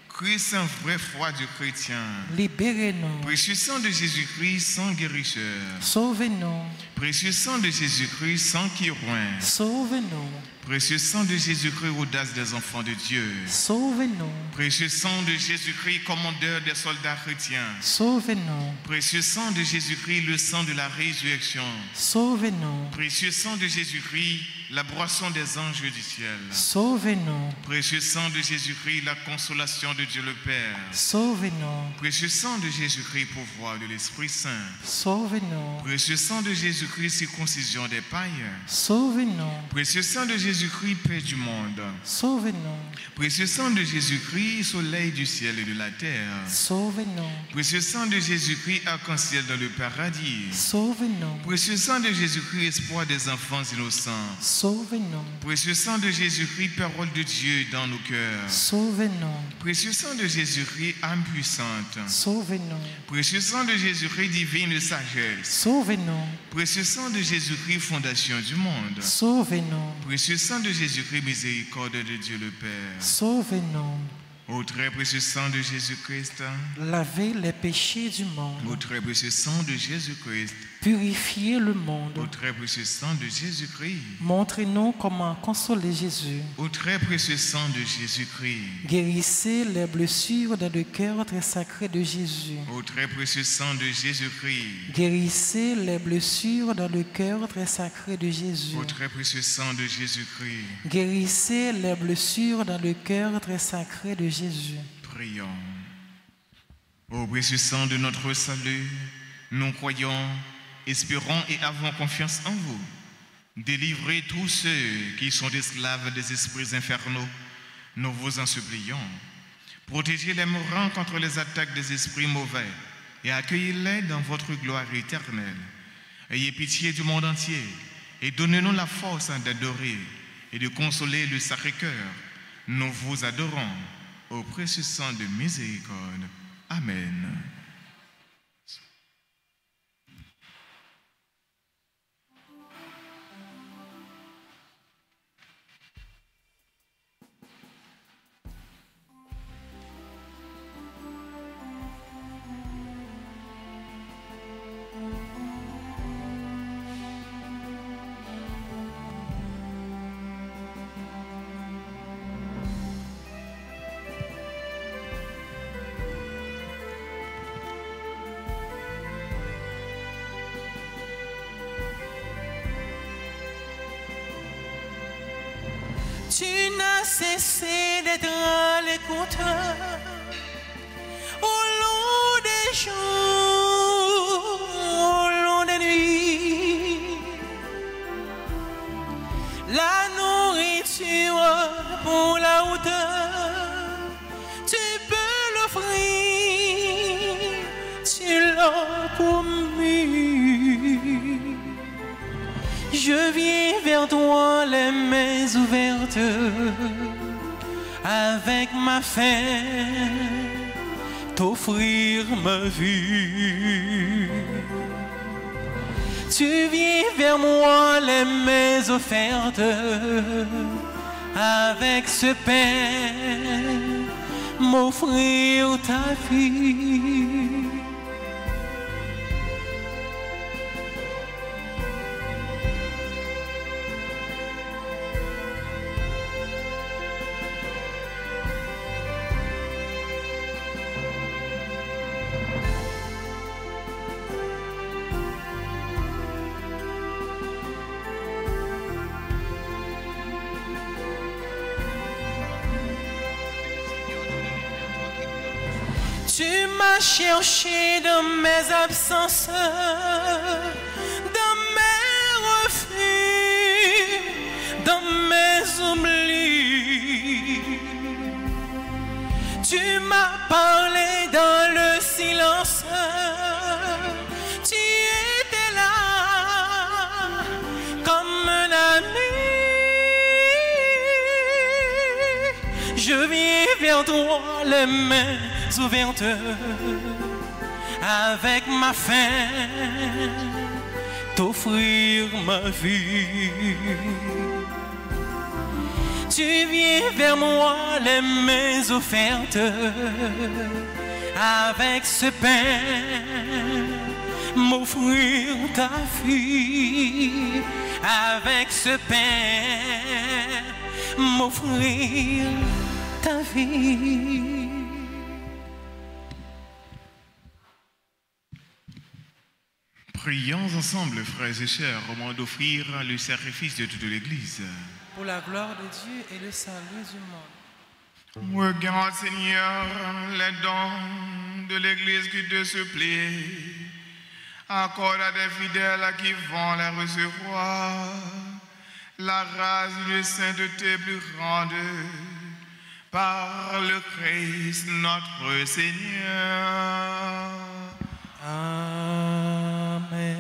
Christ, un vrai foi du chrétien. Libérez-nous. Précieux sang de Jésus-Christ, sang guérisseur. Sauvez-nous. Précieux sang de Jésus-Christ, sang qui oint. Sauvez-nous. Précieux sang de Jésus-Christ, audace des enfants de Dieu. Sauvez-nous. Précieux sang de Jésus-Christ, commandeur des soldats chrétiens. Sauvez-nous. Précieux sang de Jésus-Christ, le sang de la résurrection. Sauvez-nous. Précieux sang de Jésus-Christ, la boisson des anges du ciel. Sauvez-nous. Précieux sang de Jésus-Christ, la consolation de Dieu le Père. Sauvez-nous. Précieux sang de Jésus-Christ, pouvoir de l'Esprit Saint. Sauvez-nous. Précieux sang de Jésus-Christ, circoncision des païens. Sauvez-nous. Précieux sang de Jésus-Christ, paix du monde. Sauvez-nous. Précieux sang de Jésus-Christ, soleil du ciel et de la terre. Sauvez-nous. Précieux sang de Jésus-Christ, arc-en-ciel dans le paradis. Sauvez-nous. Précieux sang de Jésus-Christ, espoir des enfants innocents. Sauvez-nous. Précieux sang de Jésus-Christ, parole de Dieu dans nos cœurs. Sauvez-nous. Précieux sang de Jésus-Christ, âme puissante. Sauvez-nous. Précieux sang de Jésus-Christ, divine sagesse. Sauvez-nous. Précieux sang de Jésus-Christ, fondation du monde. Sauvez-nous. Précieux sang de Jésus-Christ, miséricorde de Dieu le Père. Sauvez-nous. Au très précieux sang de Jésus-Christ. Lavez les péchés du monde. Au très précieux sang de Jésus-Christ. Purifiez le monde. Au très précieux sang de Jésus-Christ. Montrez-nous comment consoler Jésus. Au très précieux sang de Jésus-Christ. Guérissez les blessures dans le cœur très sacré de Jésus. Au très précieux sang de Jésus-Christ. Guérissez les blessures dans le cœur très sacré de Jésus. Au très précieux sang de Jésus-Christ. Guérissez les blessures dans le cœur très sacré de Jésus. Prions. Au précieux sang de notre salut, nous croyons, espérons et avons confiance en vous. Délivrez tous ceux qui sont esclaves des esprits infernaux. Nous vous en supplions. Protégez les mourants contre les attaques des esprits mauvais et accueillez-les dans votre gloire éternelle. Ayez pitié du monde entier et donnez-nous la force d'adorer et de consoler le Sacré-Cœur. Nous vous adorons au précieux sang de miséricorde. Amen. cessé d'être à l'écoute au long des jours, au long des nuits. La nourriture pour la hauteur, tu peux l'offrir, tu l'as promis. Je viens vers toi les mains ouvertes, avec ma faim, t'offrir ma vie. Tu viens vers moi les mains offertes, avec ce pain, m'offrir ta vie. Tu m'as cherché dans mes absences, dans mes refus, dans mes oublis. Tu m'as parlé dans le silence, tu étais là comme un ami. Je viens vers toi les mains ouvertes, avec ma faim, t'offrir ma vie. Tu viens vers moi les mains offertes, avec ce pain, m'offrir ta vie. Avec ce pain, m'offrir ta vie. Prions ensemble, frères et sœurs, au moment d'offrir le sacrifice de toute l'Église. Pour la gloire de Dieu et le salut du monde. Regarde, Seigneur, les dons de l'Église qui te supplie. Accorde à des fidèles qui vont les recevoir la grâce de sainteté plus grande par le Christ notre Seigneur. Amen.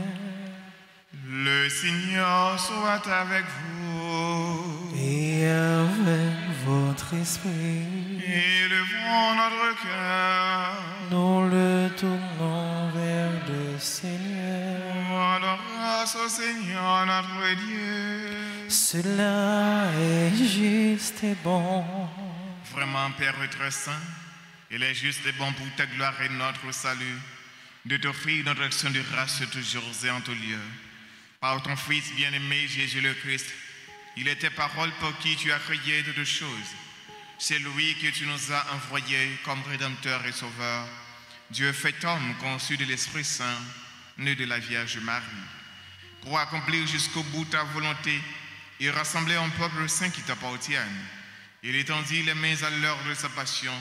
Le Seigneur soit avec vous. Et avec votre esprit. Élevons notre cœur. Nous le tournons vers le Seigneur. Rendons grâce au Seigneur notre Dieu. Cela est juste et bon. Vraiment, Père très saint, il est juste et bon pour ta gloire et notre salut de t'offrir notre action de grâce toujours et en tout lieu. Par ton Fils bien-aimé Jésus le Christ, il est tes paroles pour qui tu as créé toutes choses. C'est lui que tu nous as envoyé comme Rédempteur et Sauveur, Dieu fait homme conçu de l'Esprit Saint, né de la Vierge Marie, pour accomplir jusqu'au bout ta volonté et rassembler un peuple saint qui t'appartienne. Il étendit les mains à l'heure de sa passion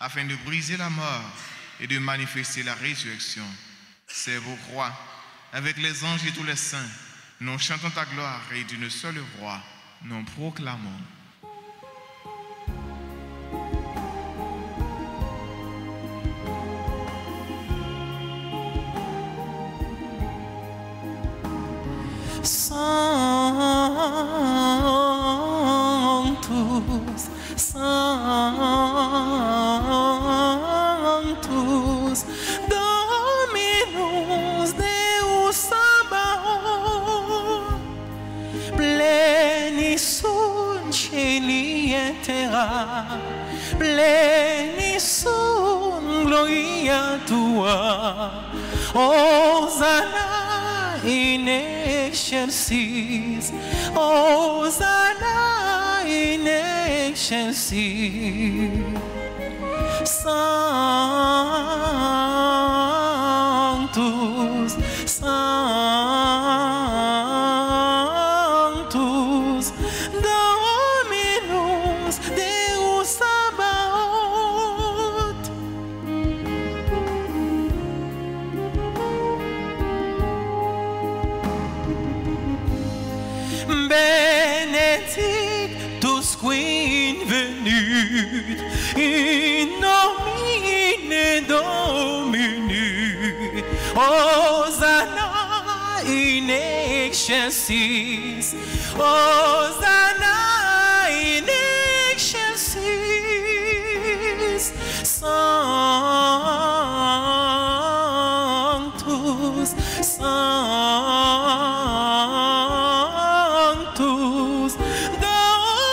afin de briser la mort et de manifester la résurrection. C'est pourquoi, avec les anges et tous les saints, nous chantons ta gloire et d'une seule voix, nous proclamons. Sanctus, Sanctus, Dominus Deus Sabaoth, pleni sunt cieli et terra, pleni sunt gloria tua, Hosanna in excelsis, Hosanna in excelsis. Sanctus, Sanctus, Dominus Hosanna in excelsis, Hosanna in excelsis, Sanctus, Sanctus,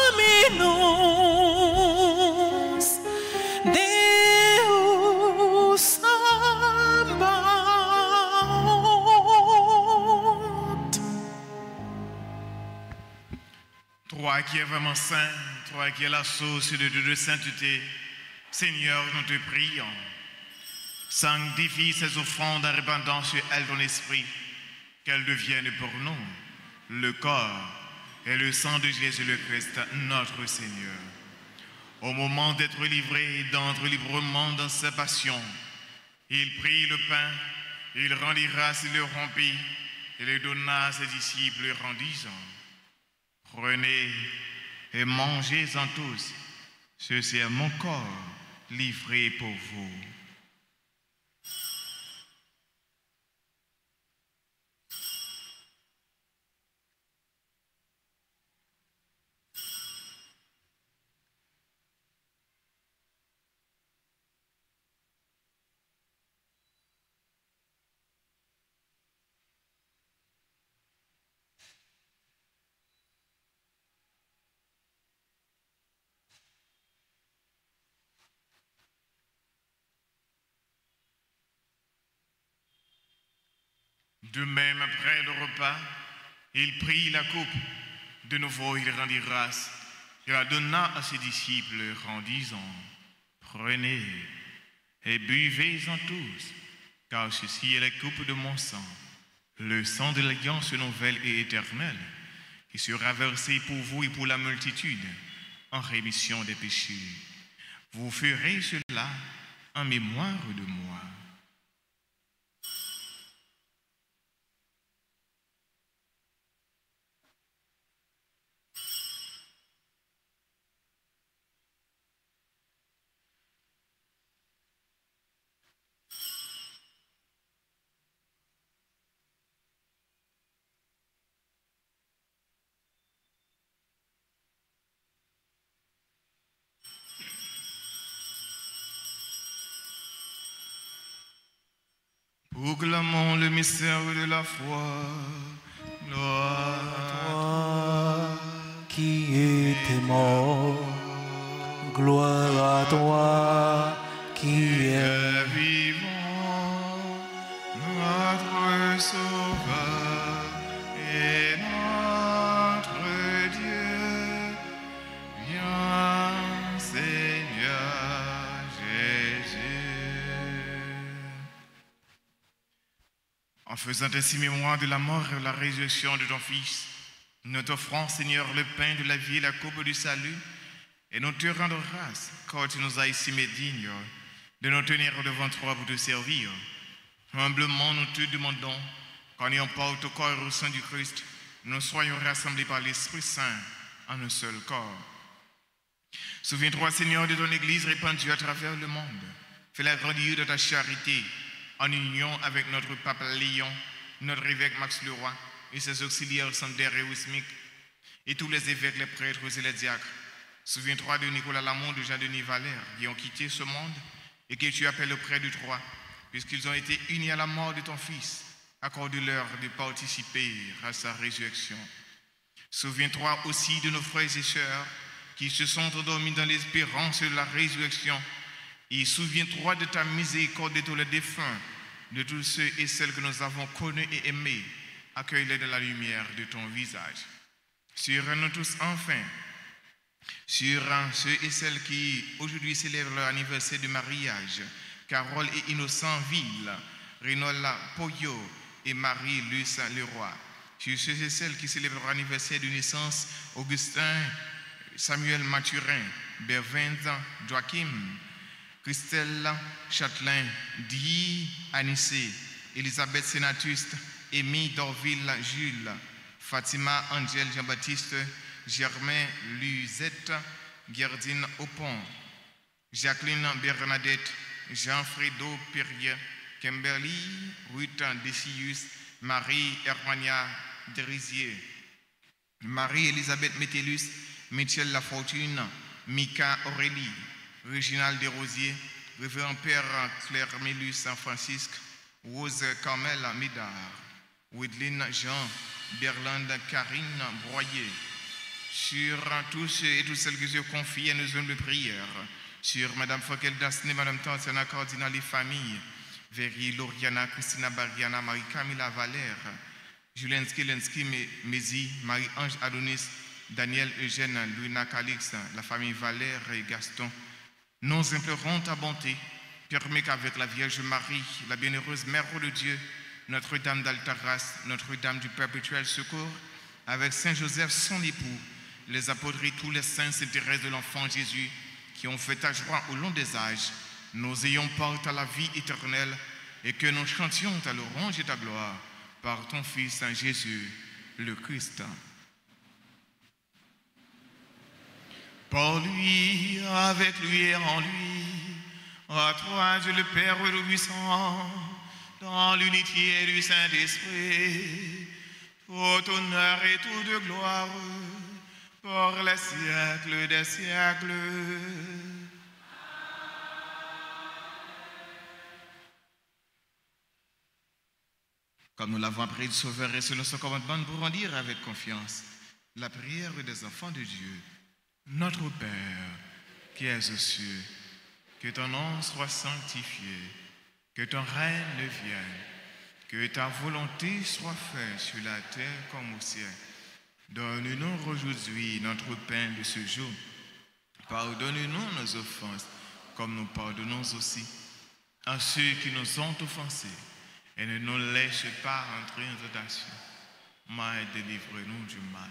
Dominus, Deus Sabaoth. Toi qui es vraiment saint, toi qui es la source de sainteté, Seigneur, nous te prions. Sanctifie ces offrandes en répandant sur elles ton esprit, qu'elles deviennent pour nous le corps et le sang de Jésus le Christ, notre Seigneur. Au moment d'être livré et d'entrer librement dans sa passion, il prit le pain, il rendit grâce, il le rompit et le donna à ses disciples en disant: Prenez et mangez-en tous, ceci est mon corps livré pour vous. De même, après le repas, il prit la coupe. De nouveau, il rendit grâce. Il la donna à ses disciples en disant: Prenez et buvez-en tous, car ceci est la coupe de mon sang, le sang de l'alliance nouvelle et éternelle, qui sera versé pour vous et pour la multitude en rémission des péchés. Vous ferez cela en mémoire de moi. Proclamons le mystère de la foi. Gloire à toi qui était mort, gloire à toi qui est vivant, notre Sauveur et notre Dieu. Viens, Seigneur Jésus. En faisant ainsi mémoire de la mort et de la résurrection de ton Fils, nous t'offrons, Seigneur, le pain de la vie et la coupe du salut, et nous te rendons grâce, car tu nous as estimés dignes de nous tenir devant toi pour te servir. Humblement, nous te demandons qu'en ayant part au corps et au sang du Christ, nous soyons rassemblés par l'Esprit Saint en un seul corps. Souviens-toi, Seigneur, de ton Église répandue à travers le monde. Fais-la grandir de ta charité, en union avec notre pape Léon, notre évêque Max Leroy et ses auxiliaires Sander et Wismic, et tous les évêques, les prêtres et les diacres. Souviens-toi de Nicolas Lamont, de Jean-Denis Valère, qui ont quitté ce monde et que tu appelles auprès de toi, puisqu'ils ont été unis à la mort de ton Fils. Accorde-leur de participer à sa résurrection. Souviens-toi aussi de nos frères et sœurs qui se sont endormis dans l'espérance de la résurrection. Et souviens-toi de ta miséricorde de tous les défunts, de tous ceux et celles que nous avons connus et aimés. Accueille-les dans la lumière de ton visage. Sur nous tous enfin, sur ceux et celles qui aujourd'hui célèbrent leur anniversaire de mariage, Carole et Innocent Ville, Renola Poyo et Marie-Luce Leroy. Sur ceux et celles qui célèbrent leur anniversaire de naissance, Augustin, Samuel Mathurin, Bervinda Joachim, Christelle Châtelain, Di Anissé, Elisabeth Sénatuste, Émile Dorville Jules, Fatima Angèle Jean-Baptiste, Germain Luzette, Gerdine Aupon, Jacqueline Bernadette, Jean-Fredo Perrier, Kimberly, Ruth Decius, Marie Hermania Derisier, Marie-Elisabeth Métellus, Michel Lafortune, Mika Aurélie, Réginald Desrosiers, Révérend Père Claire Mélus Saint-Francisque, Rose Carmel Médard, Widline Jean, Berlande Karine Broyer, sur tous ceux et toutes celles qui se confient à nos zones de prière, sur Madame Fokel Dasné, Madame Tantiana Cardinal, les familles, Véry, Lauriana, Christina Bariana, Marie-Camilla Valère, Julien Skilensky, Mézi, Marie-Ange Adonis, Daniel Eugène, Louina Calix, la famille Valère et Gaston. Nous implorons ta bonté. Permets qu'avec la Vierge Marie, la bienheureuse Mère de Dieu, Notre-Dame d'Altaras, Notre-Dame du Perpétuel Secours, avec Saint Joseph, son époux, les apôtres et tous les saints s'intéressent de l'enfant Jésus, qui ont fait ta joie au long des âges, nous ayons part à la vie éternelle et que nous chantions ta louange et ta gloire par ton Fils Saint Jésus, le Christ. Par lui, avec lui et en lui, à toi Dieu le Père Tout-Puissant, dans l'unité du Saint-Esprit, tout honneur et toute gloire, pour les siècles des siècles. Comme nous l'avons appris du Sauveur et selon son commandement, nous pourrons dire avec confiance la prière des enfants de Dieu. Notre Père, qui es aux cieux, que ton nom soit sanctifié, que ton règne vienne, que ta volonté soit faite sur la terre comme au ciel. Donne-nous aujourd'hui notre pain de ce jour. Pardonne-nous nos offenses, comme nous pardonnons aussi à ceux qui nous ont offensés. Et ne nous laisse pas entrer en tentation, mais délivre-nous du mal.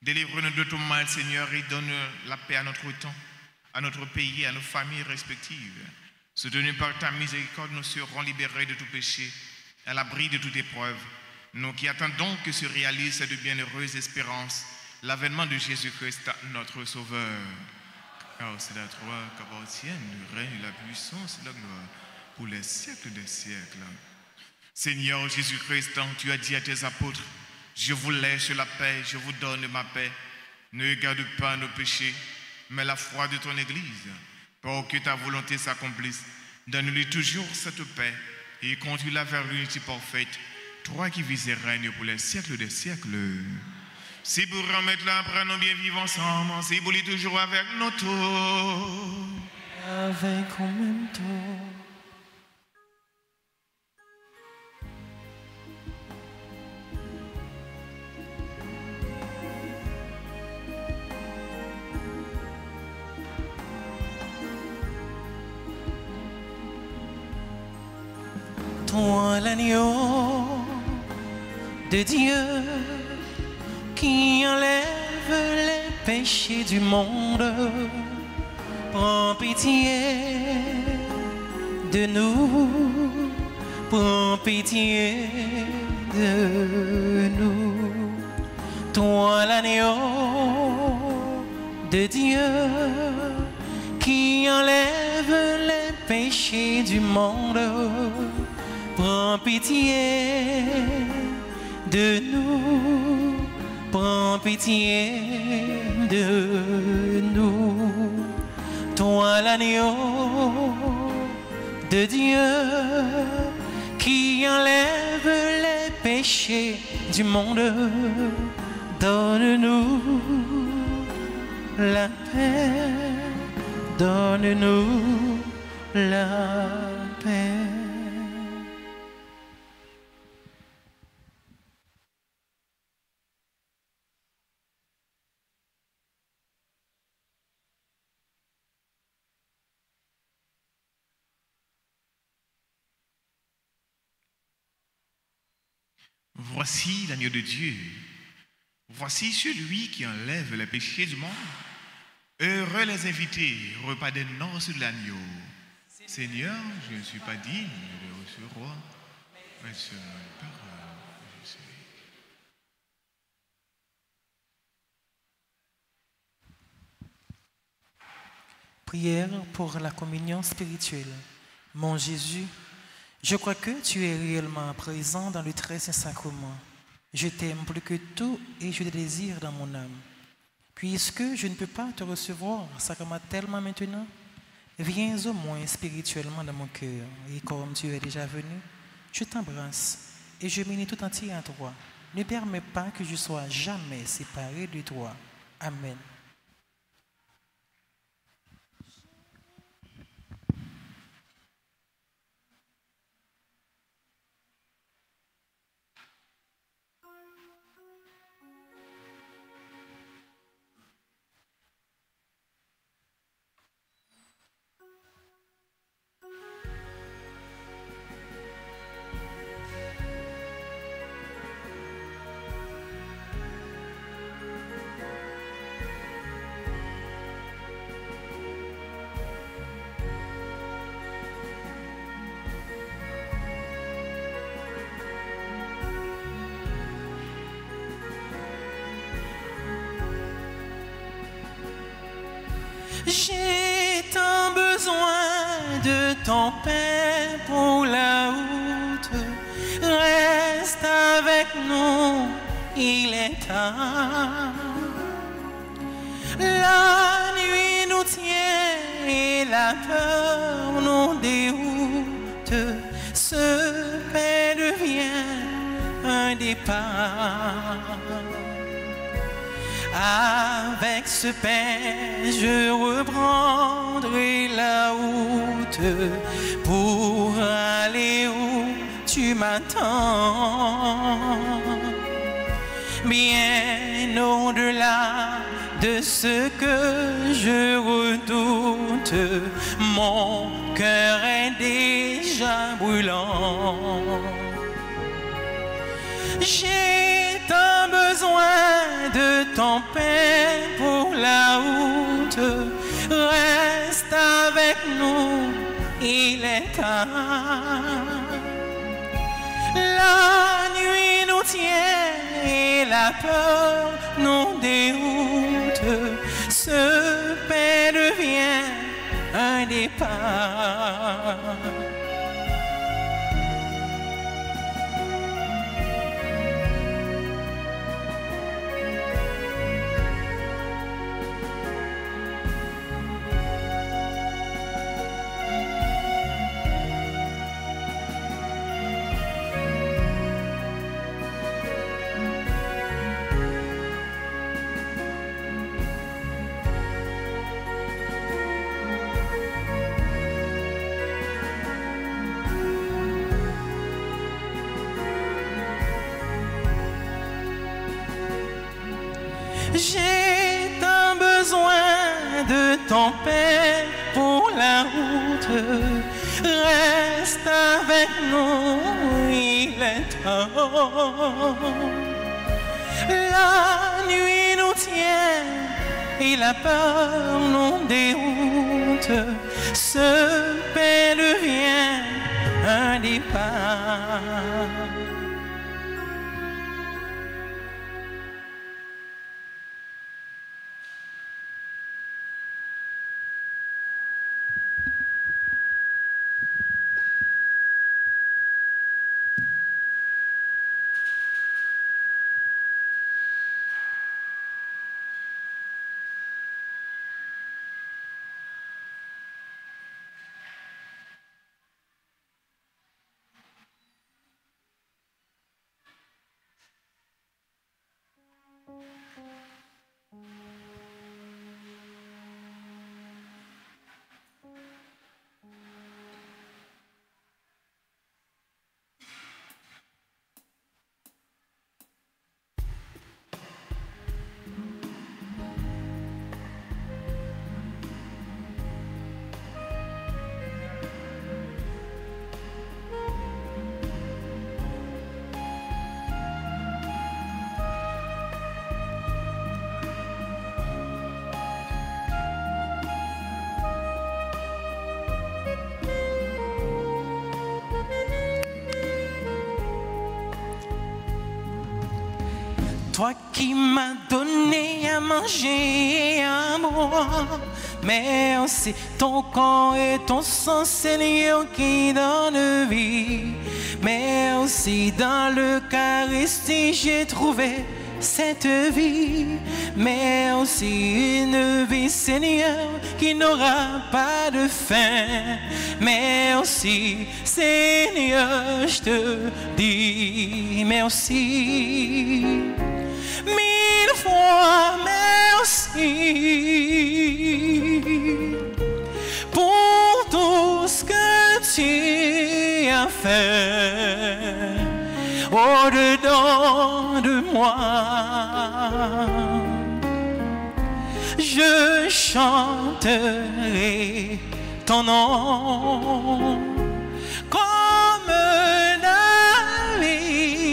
Délivre-nous de tout mal, Seigneur, et donne la paix à notre temps, à notre pays, à nos familles respectives. Soutenus par ta miséricorde, nous serons libérés de tout péché, à l'abri de toute épreuve. Nous qui attendons que se réalise cette bienheureuse espérance, l'avènement de Jésus-Christ, notre Sauveur. Car c'est à toi qu'appartiennent le règne, la puissance et la gloire pour les siècles des siècles. Seigneur Jésus-Christ, tu as dit à tes apôtres, je vous laisse la paix, je vous donne ma paix. Ne garde pas nos péchés, mais la foi de ton Église, pour que ta volonté s'accomplisse. Donne-lui toujours cette paix et conduis-la vers l'unité parfaite, toi qui vis et règnes pour les siècles des siècles. C'est pour remettre là après nous bien vivre ensemble, c'est pour lui toujours avec nous tous. Avec en même temps. Toi l'agneau de Dieu qui enlève les péchés du monde, prends pitié de nous, prends pitié de nous. Toi l'agneau de Dieu qui enlève les péchés du monde, prends pitié de nous, prends pitié de nous. Toi l'agneau de Dieu qui enlève les péchés du monde, donne-nous la paix, donne-nous la paix. Voici l'agneau de Dieu. Voici celui qui enlève les péchés du monde. Heureux les invités, repas des noces de l'agneau. Seigneur, je ne suis pas digne de recevoir, mais seulement une parole, je suis. Prière pour la communion spirituelle. Mon Jésus, Je crois que tu es réellement présent dans le très saint sacrement. Je t'aime plus que tout et je te désire dans mon âme. Puisque je ne peux pas te recevoir sacramentellement maintenant, viens au moins spirituellement dans mon cœur. Et comme tu es déjà venu, je t'embrasse et je m'unis tout entier à toi. Ne permets pas que je sois jamais séparé de toi. Amen. J'ai tant besoin de ton pain pour la route. Reste avec nous, il est tard. La nuit nous tient et la peur nous déroute. Ce pain devient un départ. Avec ce pain, je reprendrai la route pour aller où tu m'attends. Bien au-delà de ce que je redoute, mon cœur est déjà brûlant. J'ai tant besoin de ton pain pour la route. Reste avec nous, il est tard. La nuit nous tient et la peur nous déroute. Ce pain devient un départ. J'ai tant besoin de ton pain pour la route. Reste avec nous, il est temps. La nuit nous tient et la peur nous déroute. Ce pain devient un départ. toi qui m'as donné à manger et à boire. Merci, ton corps et ton sang, Seigneur, qui donne vie. Merci, dans l'Eucharistie, j'ai trouvé cette vie. Merci, une vie, Seigneur, qui n'aura pas de fin. Merci, Seigneur, je te dis merci. 1000 fois merci pour tout ce que tu as fait au-dedans de moi. Je chanterai ton nom comme David.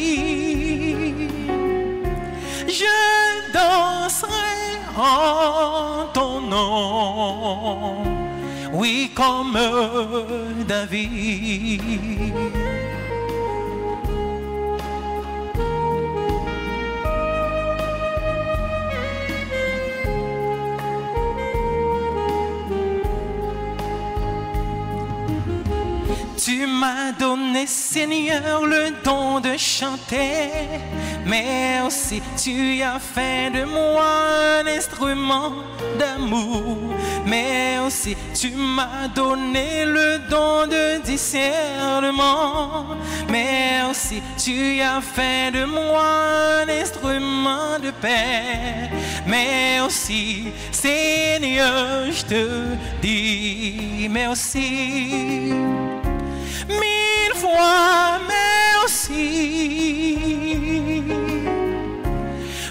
Je danserai en ton nom, oui, comme David. Tu m'as donné, Seigneur, le don de chanter. Merci, tu as fait de moi un instrument d'amour. Merci, tu m'as donné le don de discernement. Merci, tu as fait de moi un instrument de paix. Merci, Seigneur, je te dis merci. 1000 fois merci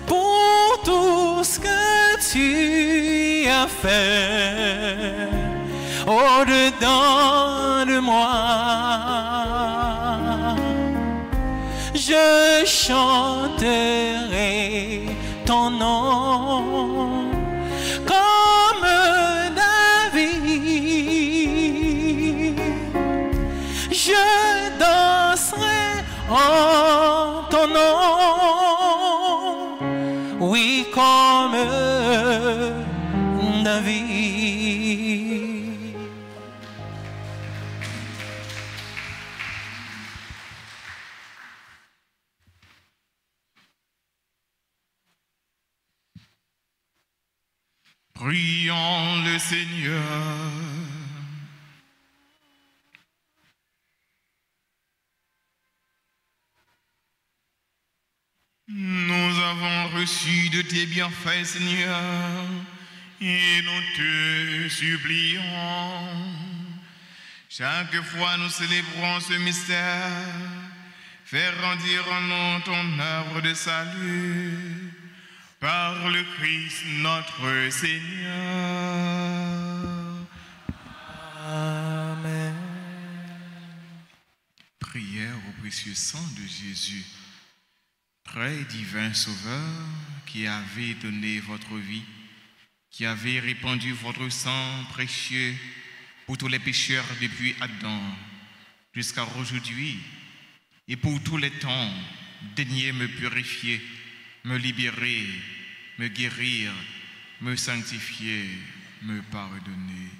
pour tout ce que tu as fait au-dedans de moi. Je chanterai ton nom comme David. Je danserai en ton nom, oui, comme David. Prions le Seigneur. Nous avons reçu de tes bienfaits, Seigneur, et nous te supplions. Chaque fois nous célébrons ce mystère, fais grandir en nous ton œuvre de salut, par le Christ notre Seigneur. Amen. Prière au précieux sang de Jésus. Très divin Sauveur, qui avez donné votre vie, qui avez répandu votre sang précieux pour tous les pécheurs depuis Adam jusqu'à aujourd'hui, et pour tous les temps, daignez me purifier, me libérer, me guérir, me sanctifier, me pardonner.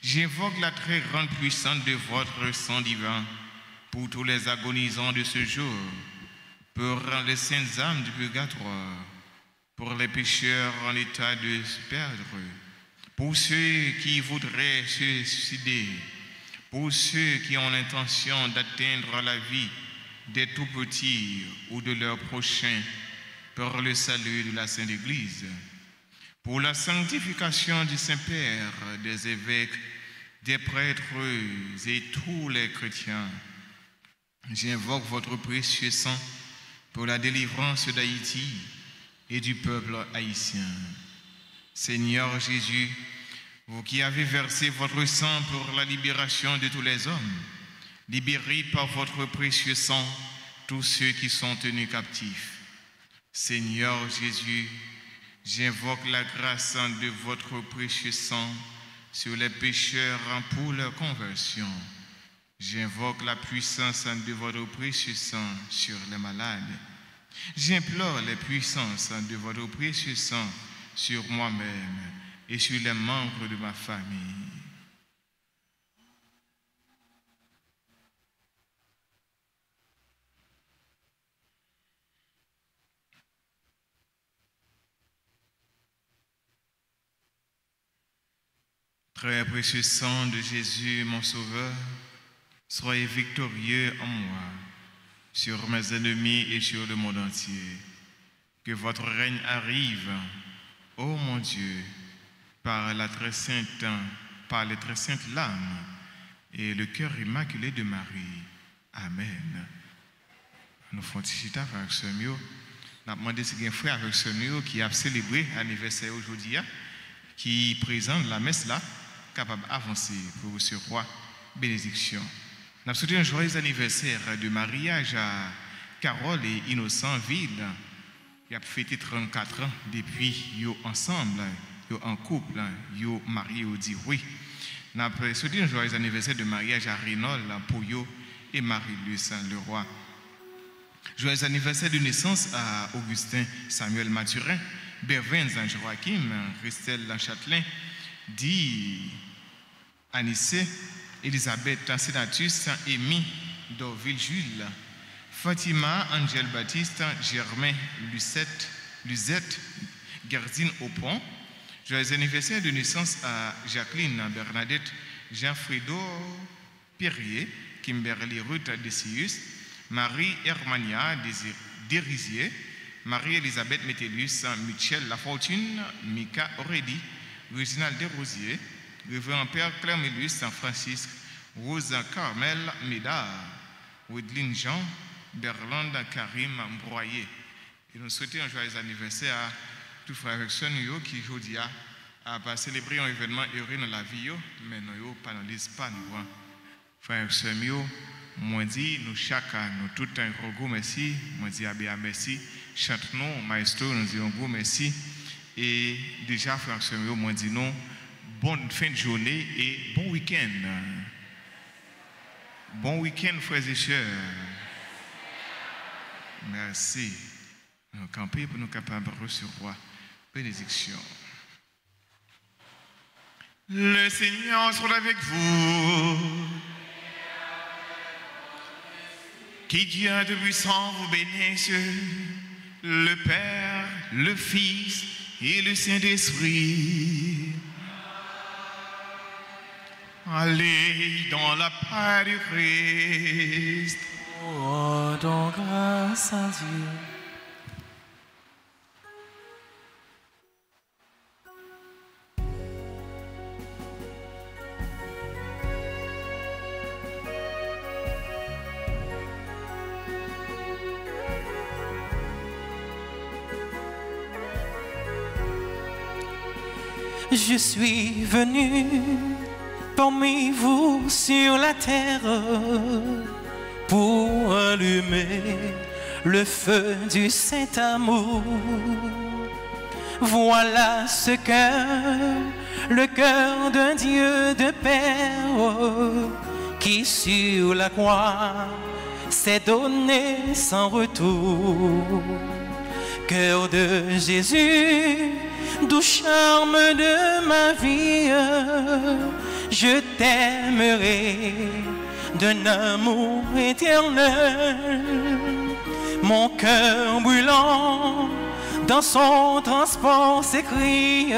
J'invoque la très grande puissance de votre sang divin pour tous les agonisants de ce jour, pour les saintes âmes du purgatoire, pour les pécheurs en état de se perdre, pour ceux qui voudraient se suicider, pour ceux qui ont l'intention d'atteindre la vie des tout-petits ou de leurs prochains, pour le salut de la Sainte Église, pour la sanctification du Saint-Père, des évêques, des prêtres et tous les chrétiens. J'invoque votre précieux sang pour la délivrance d'Haïti et du peuple haïtien. Seigneur Jésus, vous qui avez versé votre sang pour la libération de tous les hommes, libérez par votre précieux sang tous ceux qui sont tenus captifs. Seigneur Jésus, j'invoque la grâce de votre précieux sang sur les pécheurs pour leur conversion. J'invoque la puissance de votre précieux sang sur les malades, J'implore les puissances de votre précieux sang sur moi-même et sur les membres de ma famille. Très précieux sang de Jésus, mon Sauveur, soyez victorieux en moi, sur mes ennemis et sur le monde entier. Que votre règne arrive, ô mon Dieu, par les très saintes larmes et le cœur immaculé de Marie. Amen. Nous faisons chita avec ce mieux. Nous avons demandé si un frère avec ce mieux qui a célébré l'anniversaire aujourd'hui, qui présente la messe là, capable d'avancer pour ce roi bénédiction. Nous avons souhaité un joyeux anniversaire de mariage à Carole et Innocent Ville. Ils ont fêté 34 ans depuis qu'ils sont ensemble, ils sont en couple, ils sont mariés, ils disent oui. Nous avons souhaité un joyeux anniversaire de mariage à Rénol pour eux et Marie-Luce Leroy. Joyeux anniversaire de naissance à Augustin Samuel Mathurin, Bervin Joachim, Christelle Châtelain, dit Anissé, Elisabeth Sénatus, Amy Dorville Jules, Fatima Angèle Baptiste, Germain Lucette, Gardine Aupont. Joyeux anniversaire de naissance à Jacqueline Bernadette, Jean-Fredo Perrier, Kimberly Ruth Desius, Marie Hermania Dérisier, Marie-Elisabeth Métellus, Michel Lafortune, Mika Aurélie, Reginald Desrosiers, Révérend Père Claire-Mélus, Francisque, Rosa Carmel Médard, Wedline Jean, Berlande Karim Mbroyer. Et nous souhaitons un joyeux anniversaire à tous frères et sœurs qui aujourd'hui a célébré un événement heureux dans la vie, mais nous pas dans l'espace. Frères et sœurs, moi dis nous chacun, nous tout un gros merci, moi dis Abéa merci, chante-nous, maestro, nous disons gros merci. Et déjà, frères et sœurs, moi dis nous, bonne fin de journée et bon week-end. Bon week-end, frères et sœurs. Merci. Nous camper pour nous capables de recevoir bénédiction. Le Seigneur soit avec vous. Qui Dieu Tout-Puissant vous bénisse, le Père, le Fils et le Saint-Esprit. Allez dans la paix du Christ. Rendons grâce à Dieu. Je suis venu parmi vous sur la terre pour allumer le feu du Saint-Amour. Voilà ce cœur, le cœur d'un Dieu de Père qui sur la croix s'est donné sans retour. Cœur de Jésus, doux charme de ma vie, je t'aimerai d'un amour éternel. Mon cœur brûlant dans son transport s'écrie,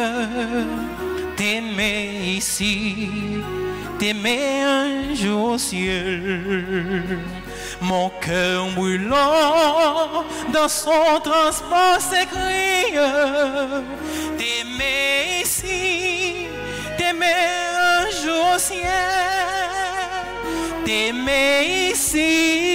t'aimer ici, t'aimer un jour au ciel. Mon cœur brûlant dans son transport s'écrie, t'aimer ici, t'aimer un jour au ciel. T'aimer ici,